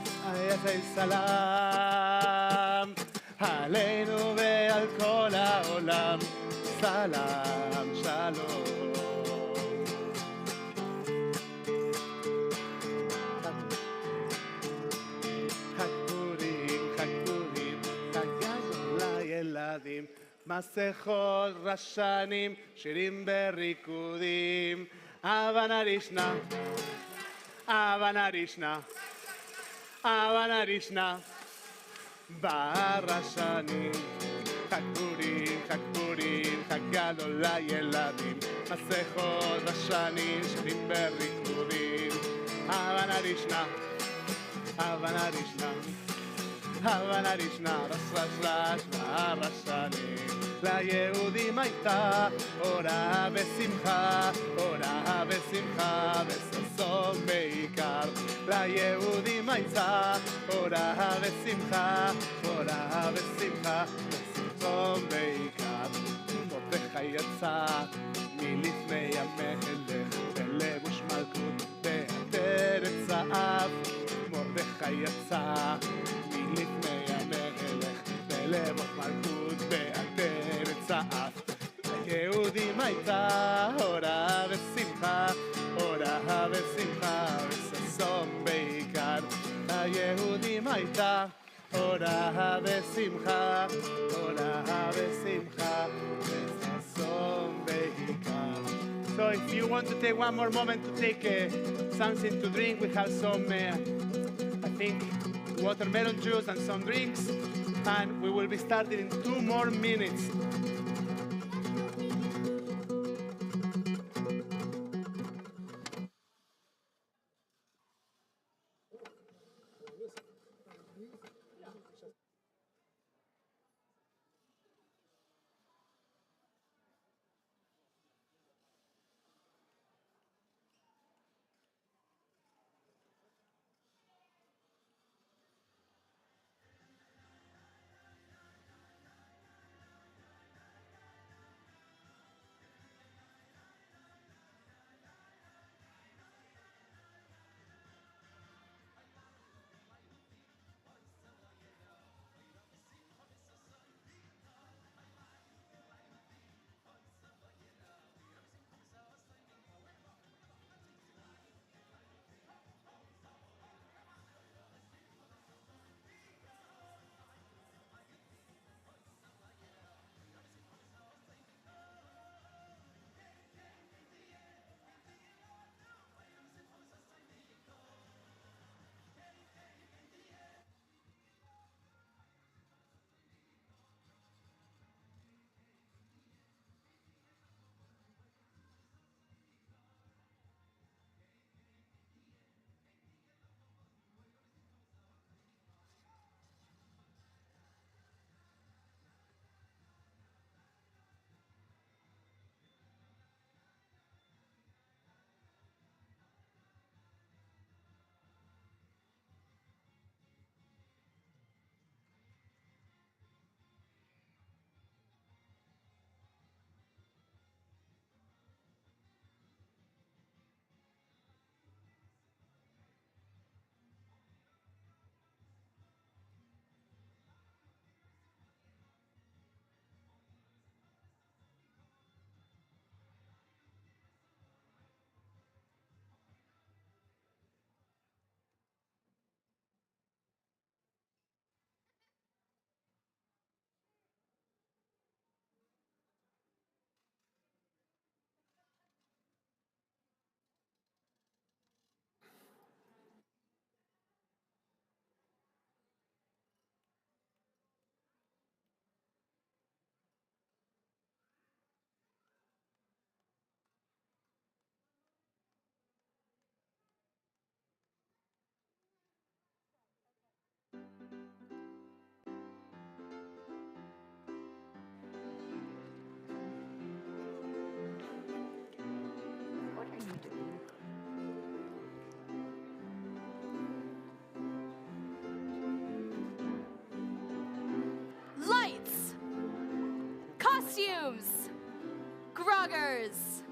Salam. Aleinu ve'al kol ha'olam. Salam, shalom. Hakpurim, Hagagol la'yeladim, מסכות רשנים, שירים בריקודים. Havana Rishna, Havana Rishna, Havana Rishna, ברשנים. חכפורים, חגגנו לילדים, מסכות בשנים, שירים בריקודים. הבנה ראשונה, הבנה ראשונה, הבנה ראשונה, רש והרשנים. ליהודים הייתה אורה ושמחה, אורה ושמחה וששון בעיקר. ליהודים הייתה אורה ושמחה, אורה ושמחה וששון בעיקר. מרדכי יצא מלפני המלך בלבוש מלכות בעטרת זהב. מרדכי יצא מלפני המלך בלבוש מלכות בעטרת זהב. ליהודים הייתה אורה ושמחה, אורה ושמחה וששון בעיקר. ליהודים הייתה אורה ושמחה, אורה ושמחה וששון בעיקר. So if you want to take one more moment to take something to drink, we have some, I think, watermelon juice and some drinks, and we will be starting in 2 more minutes. news. Groggers,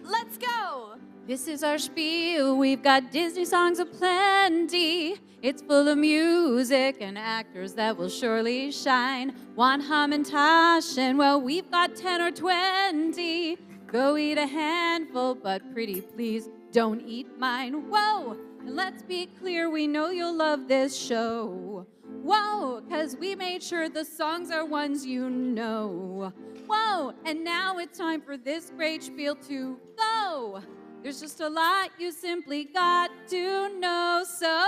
let's go. This is our spiel. We've got Disney songs aplenty. It's full of music and actors that will surely shine. Want hum and tosh, and well, we've got 10 or 20. Go eat a handful, but pretty please don't eat mine. Whoa! And let's be clear, we know you'll love this show. Whoa! 'Cause we made sure the songs are ones you know. Whoa! And now it's time for this great spiel to go. There's just a lot you simply got to know, so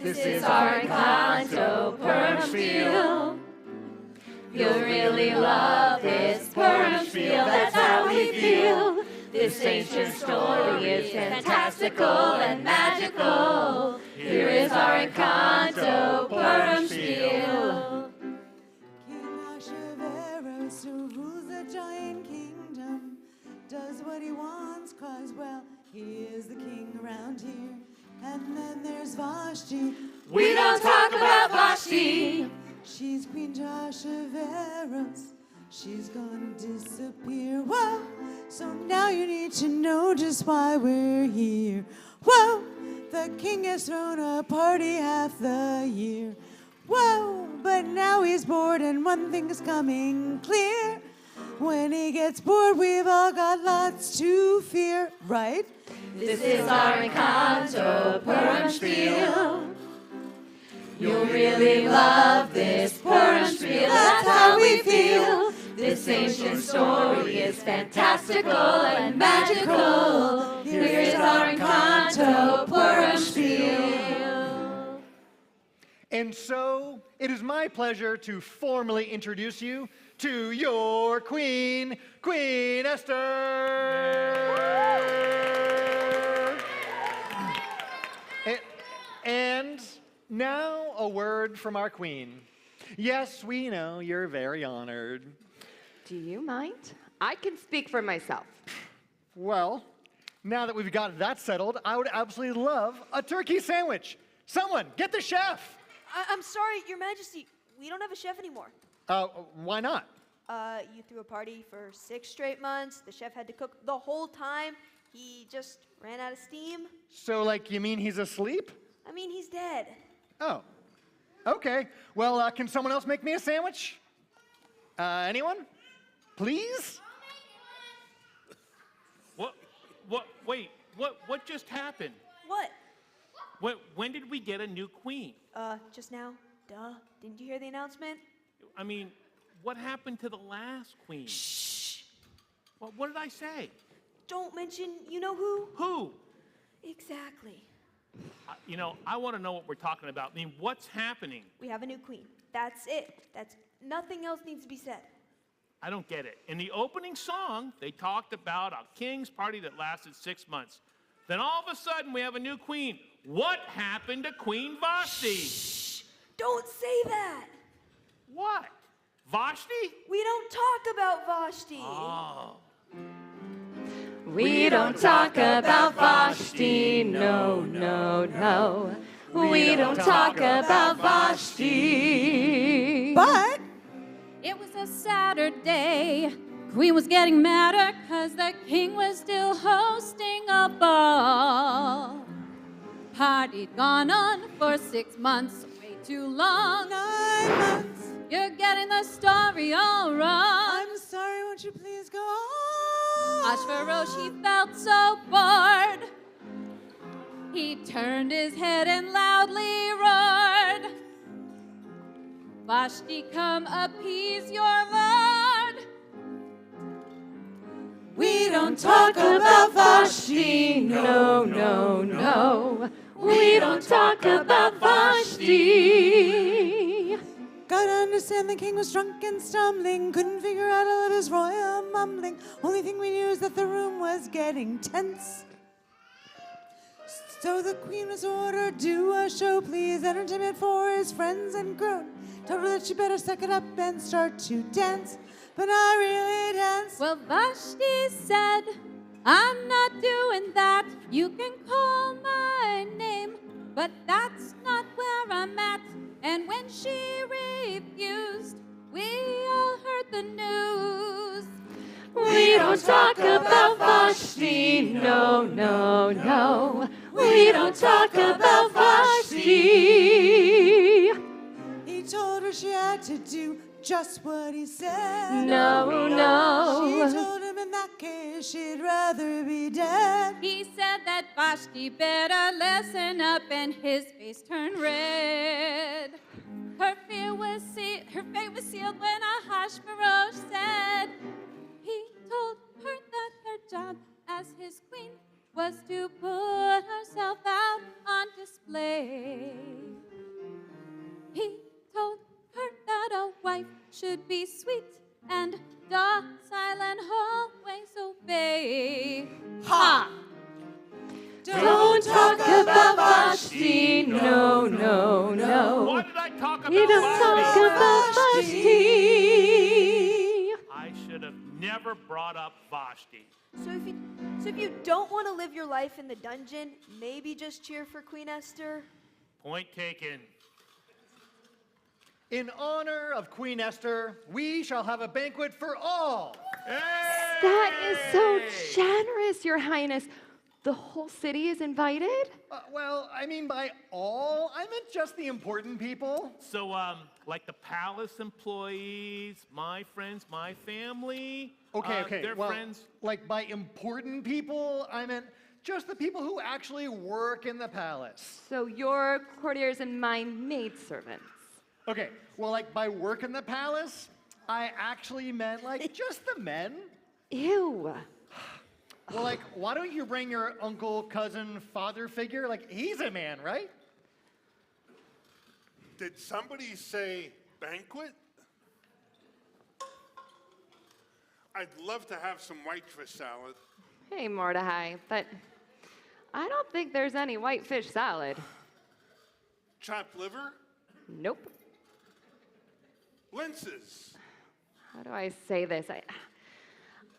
This is our Encanto Purim spiel. You'll really love this Purim spiel, that's how we feel. This ancient story is fantastical and magical. Here is our Encanto Purim spiel. King Ahasuerus, who rules the giant kingdom, does what he wants, 'cause, well, he is the king around here. And then there's Vashti. We don't talk about Vashti. She's Queen Ahasuerus. She's gonna disappear. Whoa! So now you need to know just why we're here. Whoa! The king has thrown a party half the year. Whoa! But now he's bored and one thing's coming clear. When he gets bored, we've all got lots to fear, right? This is our Encanto Purim spiel. You'll really love this Purim spiel, that's how we feel. This ancient story is fantastical and magical. Here is our Encanto Purim spiel. And so, it is my pleasure to formally introduce you to your queen, Queen Esther. And now a word from our queen. Yes, we know you're very honored. Do you mind? I can speak for myself. Well, now that we've got that settled, I would absolutely love a turkey sandwich. Someone, get the chef. I'm sorry, Your Majesty. We don't have a chef anymore. Why not? You threw a party for 6 straight months. The chef had to cook the whole time. He just ran out of steam. So, like, you mean he's asleep? I mean, he's dead. Oh, okay. Well, can someone else make me a sandwich? Anyone? Please? Wait, what just happened? What? When did we get a new queen? Just now. Duh. Didn't you hear the announcement? I mean, what happened to the last queen? Shh. What did I say? Don't mention you-know-who. Who? Exactly. I want to know what we're talking about. I mean, what's happening? We have a new queen. That's it. Nothing else needs to be said. I don't get it. In the opening song, they talked about a king's party that lasted 6 months. Then all of a sudden, we have a new queen. What happened to Queen Vashti? Shh! Don't say that. What? Vashti? We don't talk about Vashti. Oh. We don't talk about Vashti, no, no, no. We don't talk about Vashti. But it was a Saturday. Queen was getting madder 'cause the king was still hosting a ball. Party'd gone on for 6 months, way too long. 9 months. You're getting the story all wrong. I'm sorry, won't you please go on? Ahasuerus, he felt so bored. He turned his head and loudly roared, Vashti, come appease your lord. We don't talk about Vashti, no, no, no. We don't talk about Vashti. Gotta understand the king was drunk and stumbling, couldn't figure out all of his royal mumbling. Only thing we knew is that the room was getting tense. So the queen was ordered, do a show, please, entertainment for his friends and grown. Told her that she better suck it up and start to dance, but not really dance. Well, Vashti said, I'm not doing that. You can call my name, but that's not where I'm at. And when she refused, we all heard the news. We don't talk about Vashti, no, no, no. We don't talk about Vashti. He told her she had to do just what he said. No, no. She told him in that case she'd rather be dead. He said that Vashti better listen up, and his face turned red. Her fate was sealed when Ahasuerus said he told her that her job as his queen was to put herself out on display. He told her that a wife should be sweet and docile and always obey. Ha! Don't talk about Vashti, no, no, no. Why did I talk about We don't talk about Vashti. I should have never brought up Vashti. So if you don't want to live your life in the dungeon, maybe just cheer for Queen Esther. Point taken. In honor of Queen Esther, we shall have a banquet for all. That is so generous, Your Highness. The whole city is invited? Well, I mean by all, I meant just the important people. So, like the palace employees, my friends, my family. Okay. Their Well, friends. like by important people, I meant just the people who actually work in the palace. So your courtiers and my maidservants. Okay, well, like by work in the palace, I actually meant like just the men. Ew. Well, like, why don't you bring your uncle, cousin, father figure? Like, he's a man, right? Did somebody say banquet? I'd love to have some whitefish salad. Hey, Mordecai, but I don't think there's any whitefish salad. Chopped liver? Nope. Linses? How do I say this?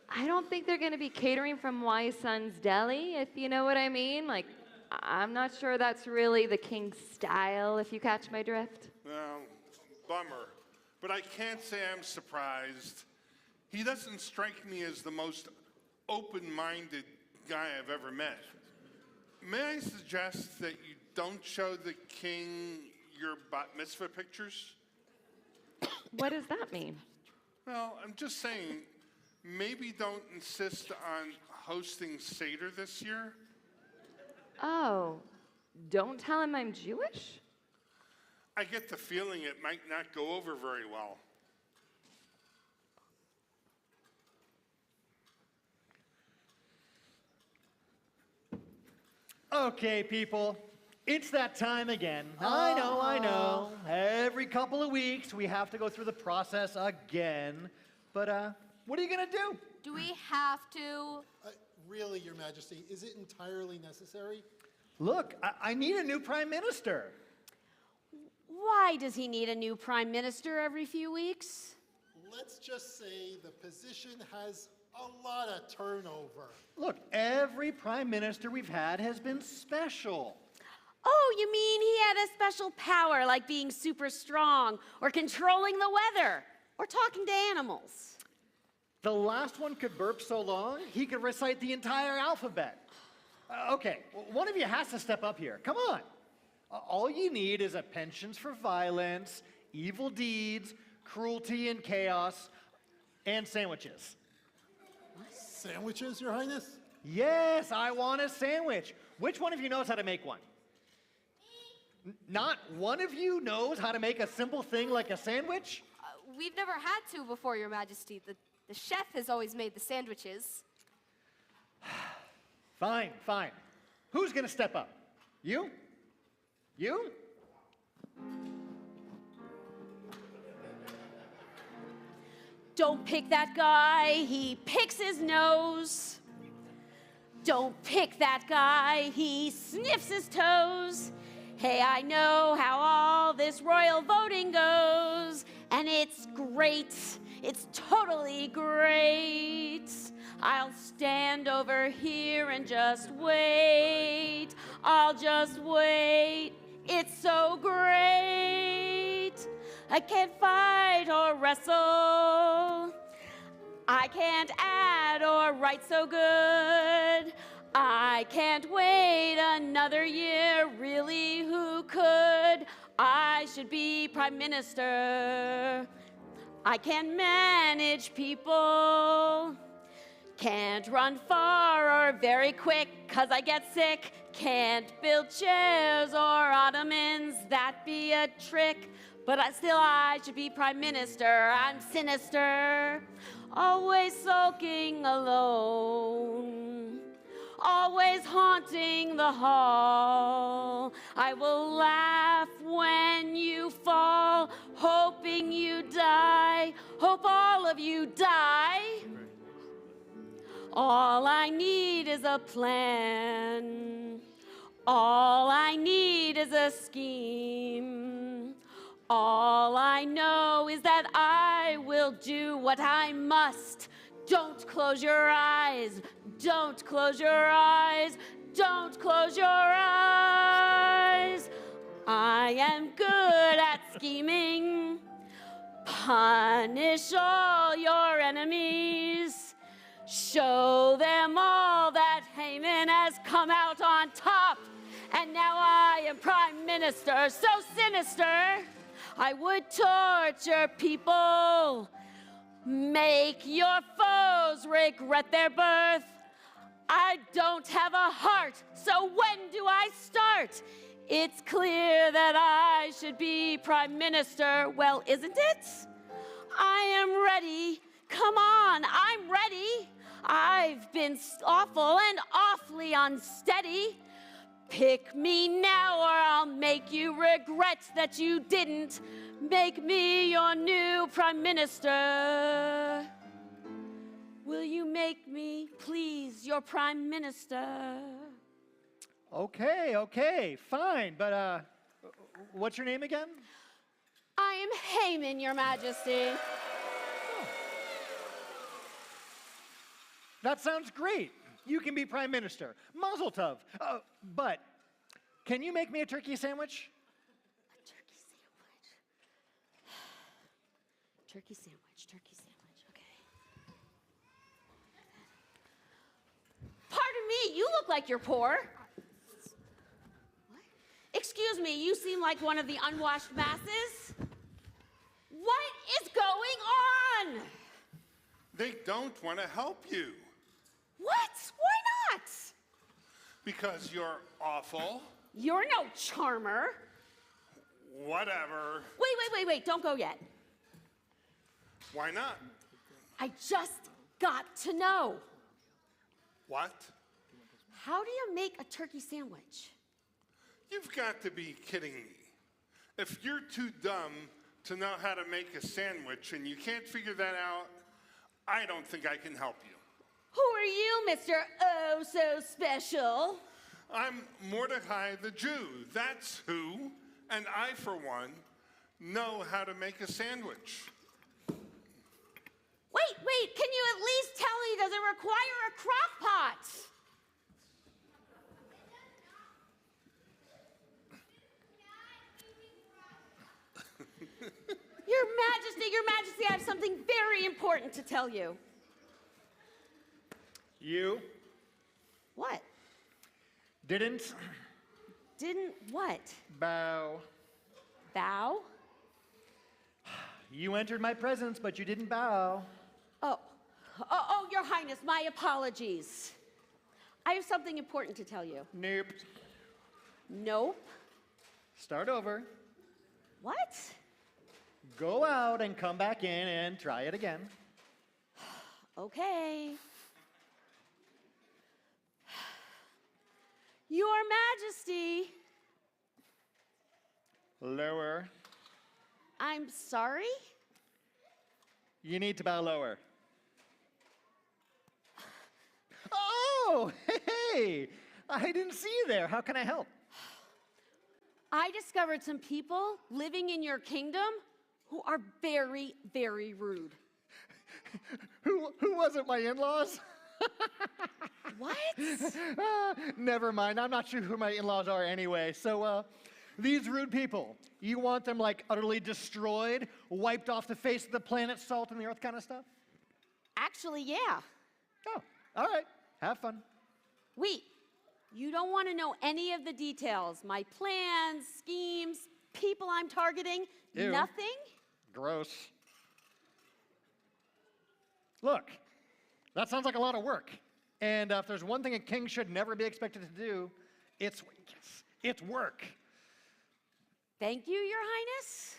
I don't think they're going to be catering from Y Son's Deli, if you know what I mean. Like, I'm not sure that's really the king's style, if you catch my drift. Well, bummer. But I can't say I'm surprised. He doesn't strike me as the most open-minded guy I've ever met. May I suggest that you don't show the king your bat mitzvah pictures? What does that mean? Well, I'm just saying, maybe don't insist on hosting Seder this year. Oh, don't tell him I'm Jewish? I get the feeling it might not go over very well. Okay, people. It's that time again. I know. Every couple of weeks, we have to go through the process again. But, what are you going to do? Do we have to? Really, Your Majesty, is it entirely necessary? Look, I need a new prime minister. Why does he need a new prime minister every few weeks? Let's just say the position has a lot of turnover. Look, every prime minister we've had has been special. Oh, you mean he had a special power like being super strong or controlling the weather or talking to animals? The last one could burp so long, he could recite the entire alphabet. Okay, one of you has to step up here. Come on. All you need is a penchant for violence, evil deeds, cruelty and chaos, and sandwiches. Sandwiches, Your Highness? Yes, I want a sandwich. Which one of you knows how to make one? Not one of you knows how to make a simple thing like a sandwich? We've never had to before, Your Majesty. The chef has always made the sandwiches. Fine. Who's gonna step up? You? You? Don't pick that guy, he picks his nose. Don't pick that guy, he sniffs his toes. Hey, I know how all this royal voting goes, and it's great, it's totally great. I'll stand over here and just wait. I'll just wait, it's so great. I can't fight or wrestle. I can't add or write so good. I can't wait another year. Really, who could? I should be prime minister. I can't manage people. Can't run far or very quick, 'cause I get sick. Can't build chairs or ottomans, that be a trick. But I should be prime minister. I'm sinister, always sulking alone, always haunting the hall. I will laugh when you fall, hoping you die. Hope all of you die. All I need is a plan. All I need is a scheme. All I know is that I will do what I must. Don't close your eyes. Don't close your eyes. Don't close your eyes. I am good at scheming. Punish all your enemies. Show them all that Haman has come out on top. And now I am prime minister, so sinister. I would torture people, make your foes regret their birth. I don't have a heart, so when do I start? It's clear that I should be prime minister. Well, isn't it? I am ready. Come on, I'm ready. I've been awful and awfully unsteady. Pick me now or I'll make you regret that you didn't make me your new prime minister. Will you make me, please, your prime minister? Okay, fine. But what's your name again? I am Haman, your majesty. That sounds great. You can be prime minister. Mazel tov. But can you make me a turkey sandwich? A turkey sandwich. Turkey sandwich, okay. Pardon me, you look like you're poor. What? Excuse me, you seem like one of the unwashed masses. What is going on? They don't want to help you. What? Why not? Because you're awful. You're no charmer. Whatever. Wait, don't go yet. Why not? I just got to know. What? How do you make a turkey sandwich? You've got to be kidding me. If you're too dumb to know how to make a sandwich and you can't figure that out, I don't think I can help you. Who are you, Mr. Oh So Special? I'm Mordecai the Jew. That's who. And I, for one, know how to make a sandwich. Wait, can you at least tell me, does it require a crock pot? Your Majesty, I have something very important to tell you. You What? didn't Didn't what? bow. Bow? You entered my presence, but you didn't bow. Oh, Your Highness, my apologies. I have something important to tell you. Nope. Nope. Start over. What? Go out and come back in and try it again. Okay. Your Majesty, Lower. I'm sorry? You need to bow lower. Oh, hey! I didn't see you there. How can I help? I discovered some people living in your kingdom who are very, very rude. Who was it, my in-laws? What? Never mind. I'm not sure who my in-laws are anyway. So, these rude people, you want them like utterly destroyed, wiped off the face of the planet, salt in the earth kind of stuff? Actually, yeah. Oh, all right. Have fun. Wait, you don't want to know any of the details. My plans, schemes, people I'm targeting, Ew. nothing? Gross. Look, that sounds like a lot of work. And if there's one thing a king should never be expected to do, it's work. Thank you, Your Highness.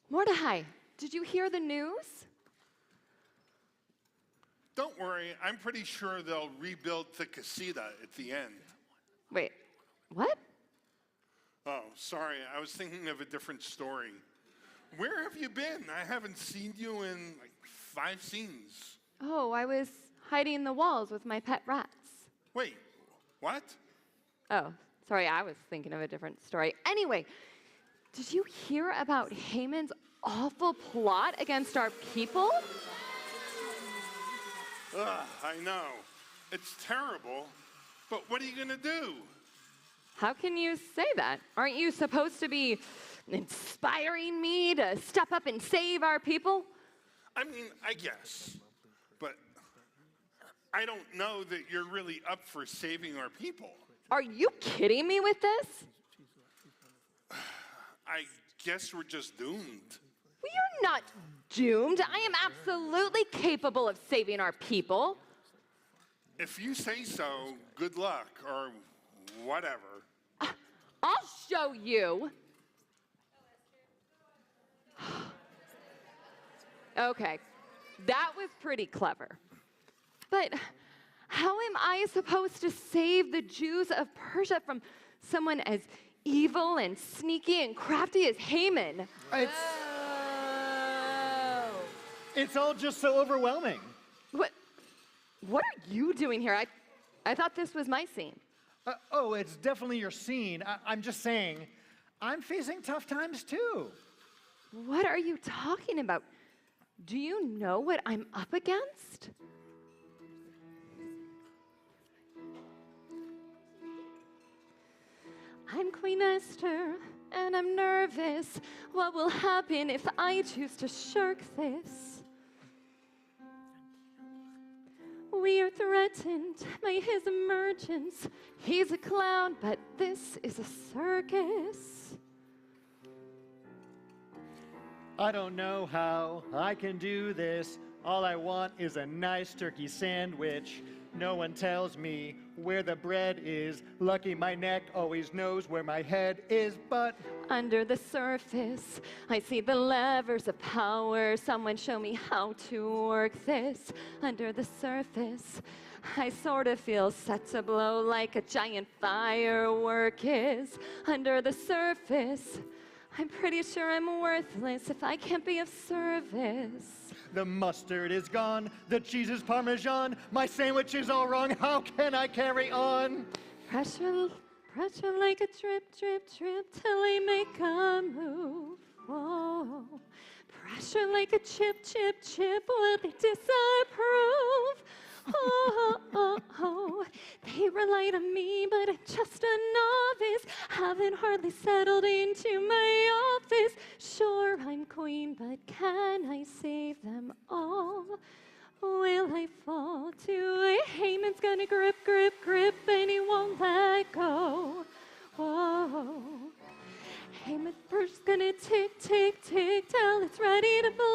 Mordecai, did you hear the news? Don't worry, I'm pretty sure they'll rebuild the casita at the end. Wait, what? Oh, sorry, I was thinking of a different story. Where have you been? I haven't seen you in like 5 scenes. Oh, I was hiding in the walls with my pet rats. Wait, what? Oh, sorry, I was thinking of a different story. Anyway, did you hear about Haman's awful plot against our people? Ugh, I know. It's terrible, but what are you going to do? How can you say that? Aren't you supposed to be inspiring me to step up and save our people? I mean, I guess, but I don't know that you're really up for saving our people. Are you kidding me with this? I guess we're just doomed. We are not doomed. I am absolutely capable of saving our people. If you say so, good luck, or whatever. I'll show you. Okay, that was pretty clever. But how am I supposed to save the Jews of Persia from someone as evil and sneaky and crafty as Haman? It's all just so overwhelming. What are you doing here? I thought this was my scene. Oh, it's definitely your scene. I'm just saying, I'm facing tough times too. What are you talking about? Do you know what I'm up against? I'm Queen Esther, and I'm nervous. What will happen if I choose to shirk this? We are threatened by his emergence. He's a clown, but this is a circus. I don't know how I can do this. All I want is a nice turkey sandwich. No one tells me where the bread is. Lucky my neck always knows where my head is, but under the surface, I see the levers of power. Someone show me how to work this. Under the surface, I sort of feel set to blow like a giant firework is. Under the surface, I'm pretty sure I'm worthless if I can't be of service. the mustard is gone, the cheese is Parmesan, my sandwich is all wrong, how can I carry on? Pressure like a drip, drip, drip till I make a move. Whoa. Pressure like a chip, chip, chip, will they disapprove? Oh, oh, oh, they relied on me, but I'm just a novice. Haven't hardly settled into my office. Sure, I'm queen, but can I save them all? Will I fall to a Haman's gonna grip, grip, grip, and he won't let go? Whoa. Haman's first gonna tick, tick, tick till it's ready to blow.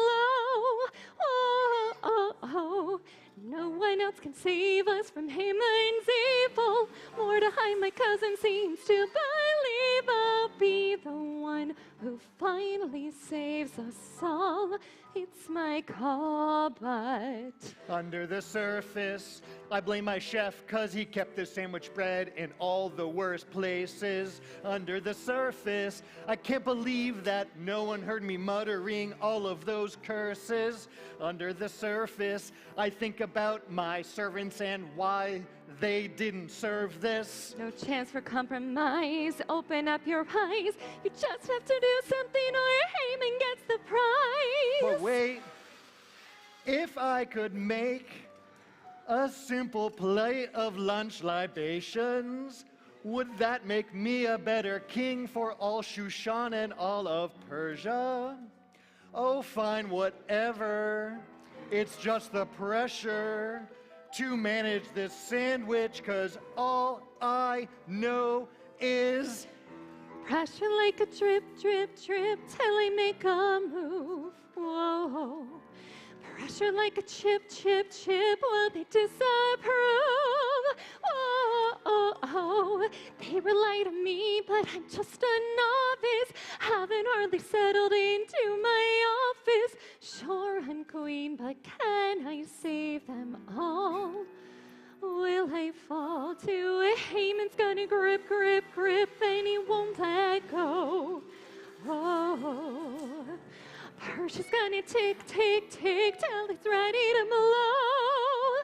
Oh, oh, oh. No one else can save us from Haman's evil. Mordecai, my cousin, seems to believe I'll be the one who finally saves us all. It's my call, but under the surface, I blame my chef 'cause he kept the sandwich bread in all the worst places. Under the surface, I can't believe that no one heard me muttering all of those curses. Under the surface, I think about my servants and why they didn't serve this. no chance for compromise. Open up your eyes. You just have to do something or Haman gets the prize. But wait, If I could make a simple plate of lunch libations, would that make me a better king for all Shushan and all of Persia? Oh, fine, whatever. It's just the pressure to manage this sandwich, 'cause all I know is pressure like a drip, drip, drip till I make a move. Whoa. Pressure like a chip, chip, chip while they disapprove. Whoa. They rely on me, but I'm just a novice. Haven't hardly settled into my office. Sure, I'm queen, but can I save them all? Will I fall to Haman's gonna grip, grip, grip, and he won't let go? Oh, Persia's gonna tick, tick, tick till it's ready to blow.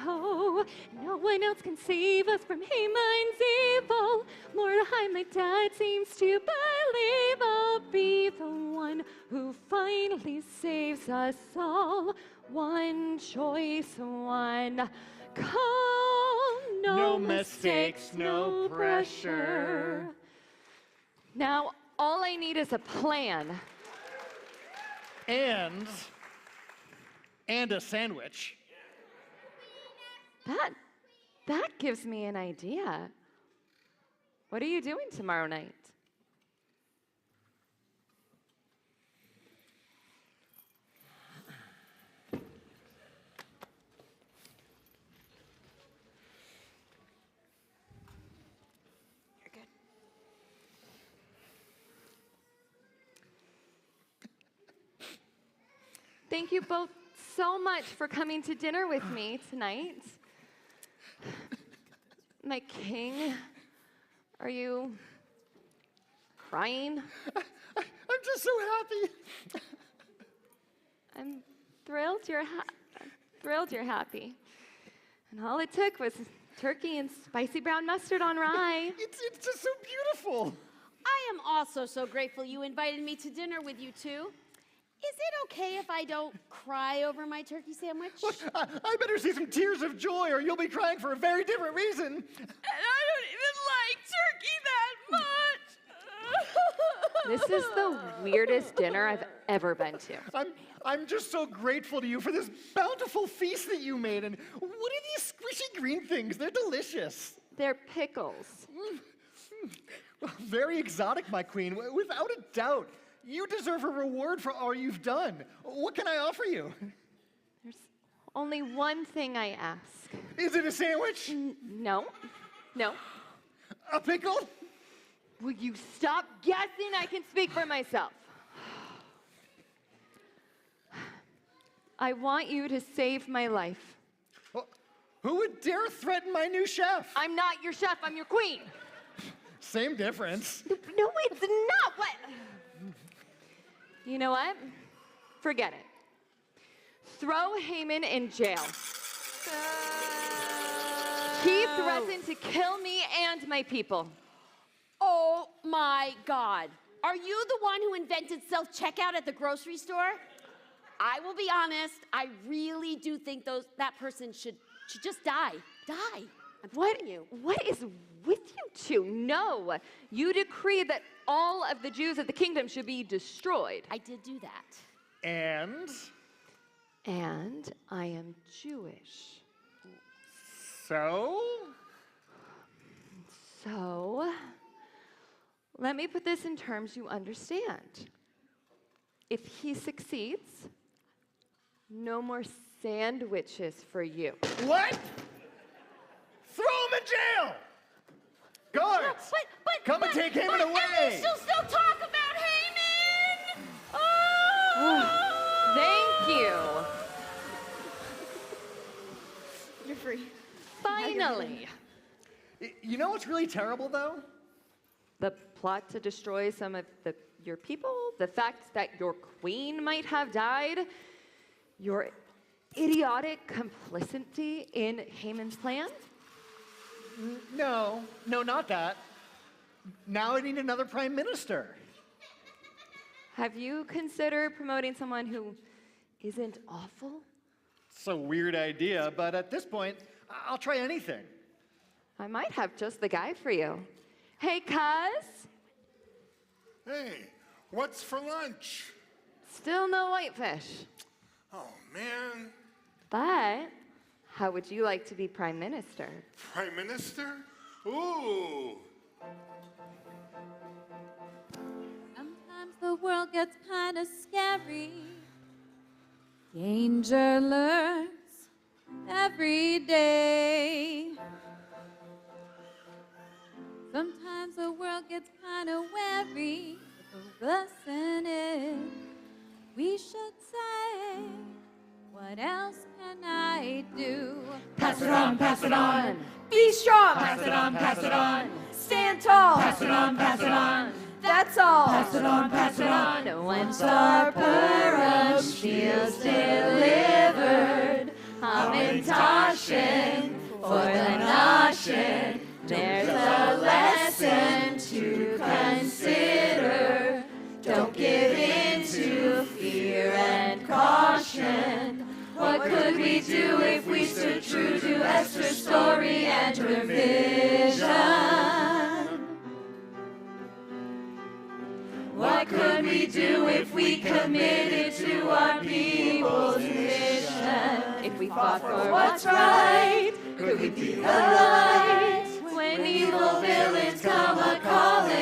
Oh, no one else can save us from Haman's evil. Mordecai, my dad, seems to believe I'll be the one who finally saves us all. One choice, one call, no mistakes, no pressure. Now, all I need is a plan. And a sandwich. That gives me an idea. What are you doing tomorrow night? Thank you both so much for coming to dinner with me tonight. My king, are you crying? I'm just so happy. I'm thrilled you're happy. And all it took was turkey and spicy brown mustard on rye. It's just so beautiful. I am also so grateful you invited me to dinner with you two. Is it okay if I don't cry over my turkey sandwich? Look, I better see some tears of joy or you'll be crying for a very different reason. And I don't even like turkey that much. This is the weirdest dinner I've ever been to. I'm just so grateful to you for this bountiful feast that you made. And what are these squishy green things? They're delicious. They're pickles. Well, very exotic, my queen, without a doubt. You deserve a reward for all you've done. What can I offer you? There's only one thing I ask. Is it a sandwich? No. A pickle? Will you stop guessing? I can speak for myself. I want you to save my life. Well, who would dare threaten my new chef? I'm not your chef, I'm your queen. Same difference. No, it's not. What? You know what? Forget it. Throw Haman in jail. He threatened to kill me and my people. Oh my God. Are you the one who invented self-checkout at the grocery store? I will be honest, I really do think that person should just die. Die. I'm telling you. What is with you two? No. You decree that all of the Jews of the kingdom should be destroyed. I did do that. And I am Jewish. So, let me put this in terms you understand. If he succeeds, no more sandwiches for you. What? Throw him in jail! Guards! Come and take Haman away! At least you'll still talk about Haman! Thank you. You're free. Finally. You know what's really terrible, though? The plot to destroy some of your people, the fact that your queen might have died, your idiotic complicity in Haman's plan? No, not that. Now I need another prime minister. Have you considered promoting someone who isn't awful? It's a weird idea, but at this point, I'll try anything. I might have just the guy for you. Hey, cuz. Hey, what's for lunch? Still no whitefish. Oh, man. But how would you like to be prime minister? Prime Minister? Ooh. Sometimes the world gets kind of scary. Danger lurks every day. Sometimes the world gets kind of wary. But the lesson is we should say, what else can I do? Pass it on, pass it on. Be strong. Pass it on, pass it on. Stand tall. Pass it on, pass it on. That's all. Pass it on, pass it on. Once our Purim feels delivered, Hamantashen for the Nashen. There's a lesson to consider. Don't give in to fear and caution. What could we do if we stood true to Esther's story and her vision? What could we do if we committed to our people's mission? If we fought for what's right, could we be the light? When evil villains come a-calling,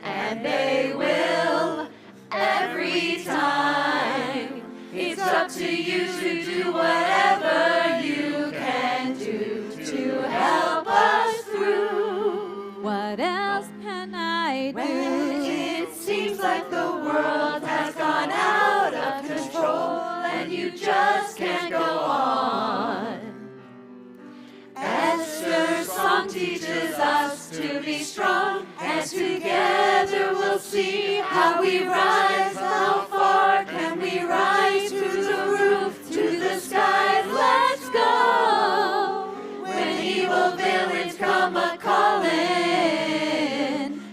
and they will every time. It's up to you to do whatever you can do to help us through. What else can I do? When it seems like the world has gone out of control and you just can't go on. Esther's song teaches us to be strong, and together we'll see how we rise. How far can we rise? To the roof, to the skies, let's go. When evil villains come a-calling,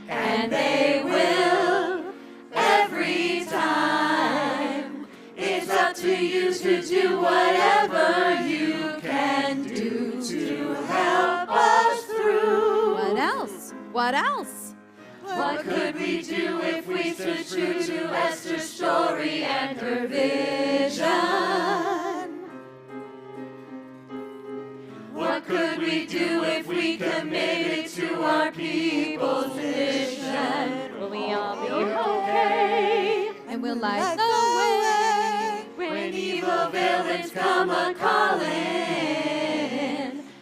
and they will every time. It's up to you to do whatever you can do to help us through. What else? What else? What could we do if we stood true to Esther's story and her vision? What could we do if we committed to our people's mission? Will we all be okay? And we'll light the way. When evil villains come a-calling,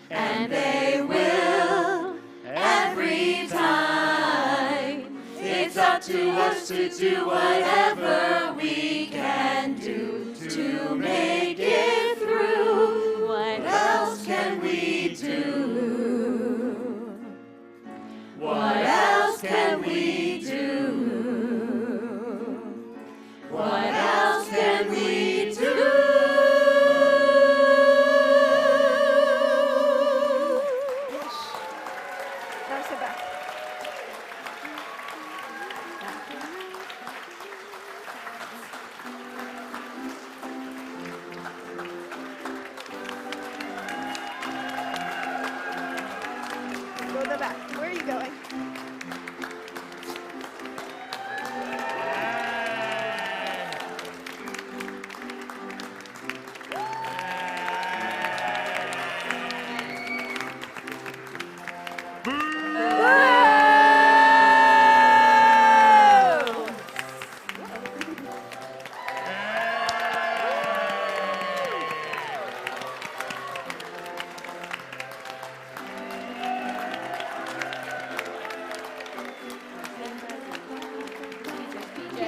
and they will every time. It's up to us to do whatever we can do to make it through. What else can we do? What else can we do? What else can we do? Now sit back. Go to the back. Where are you going?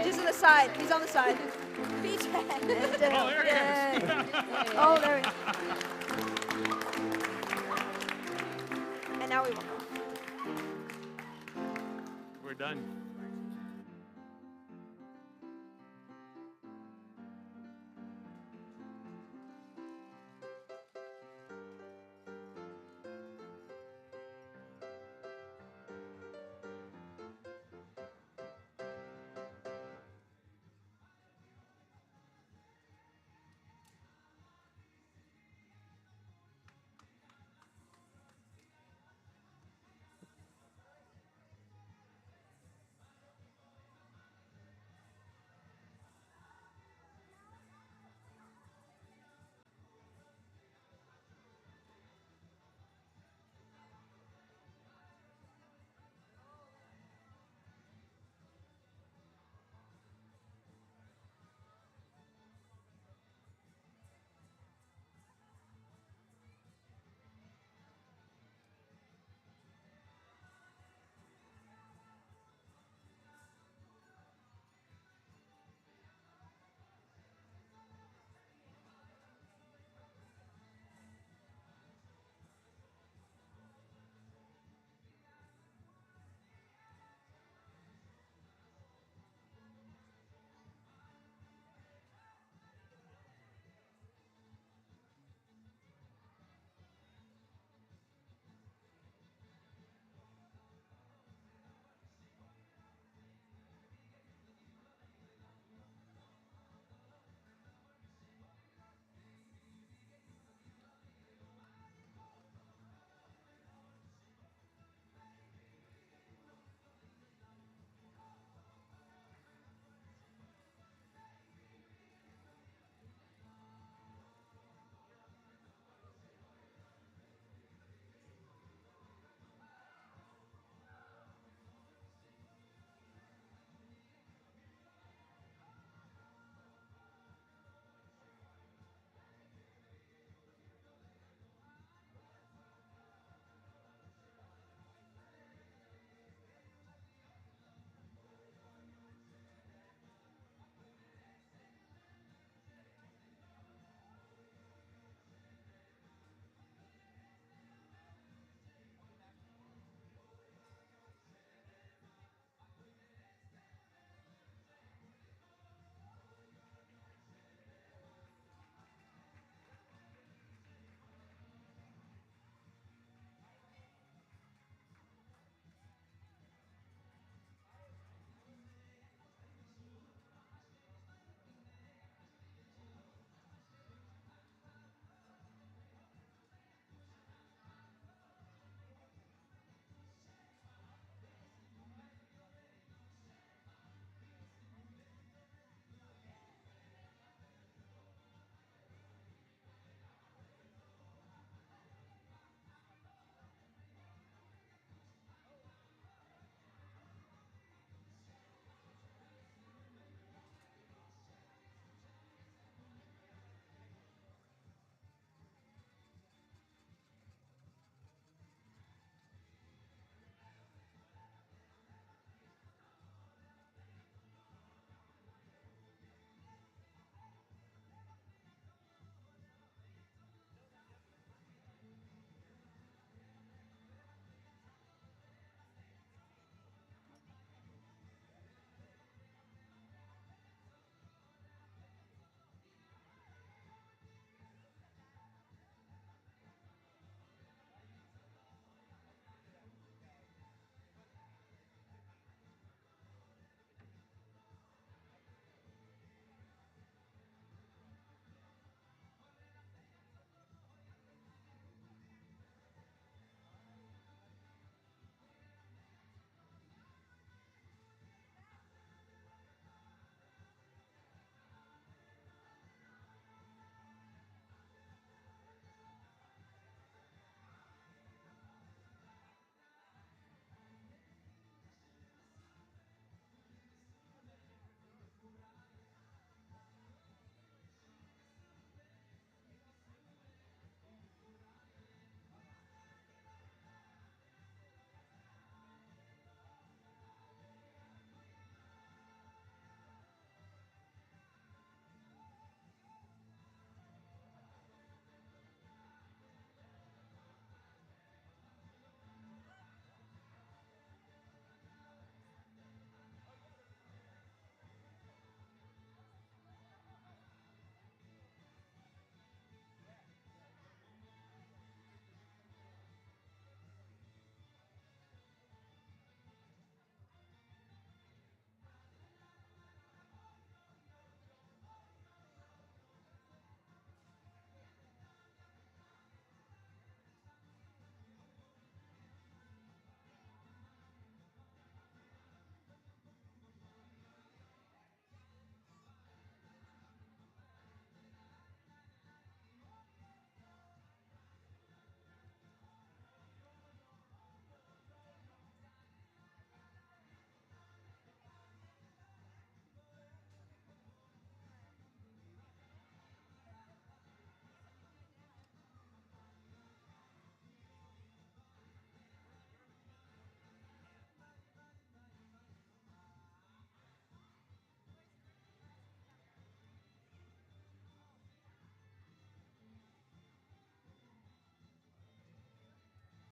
He's on the side. He's on the side. BJ. Oh, there he is. Oh, there he is. And now we will go. We're done.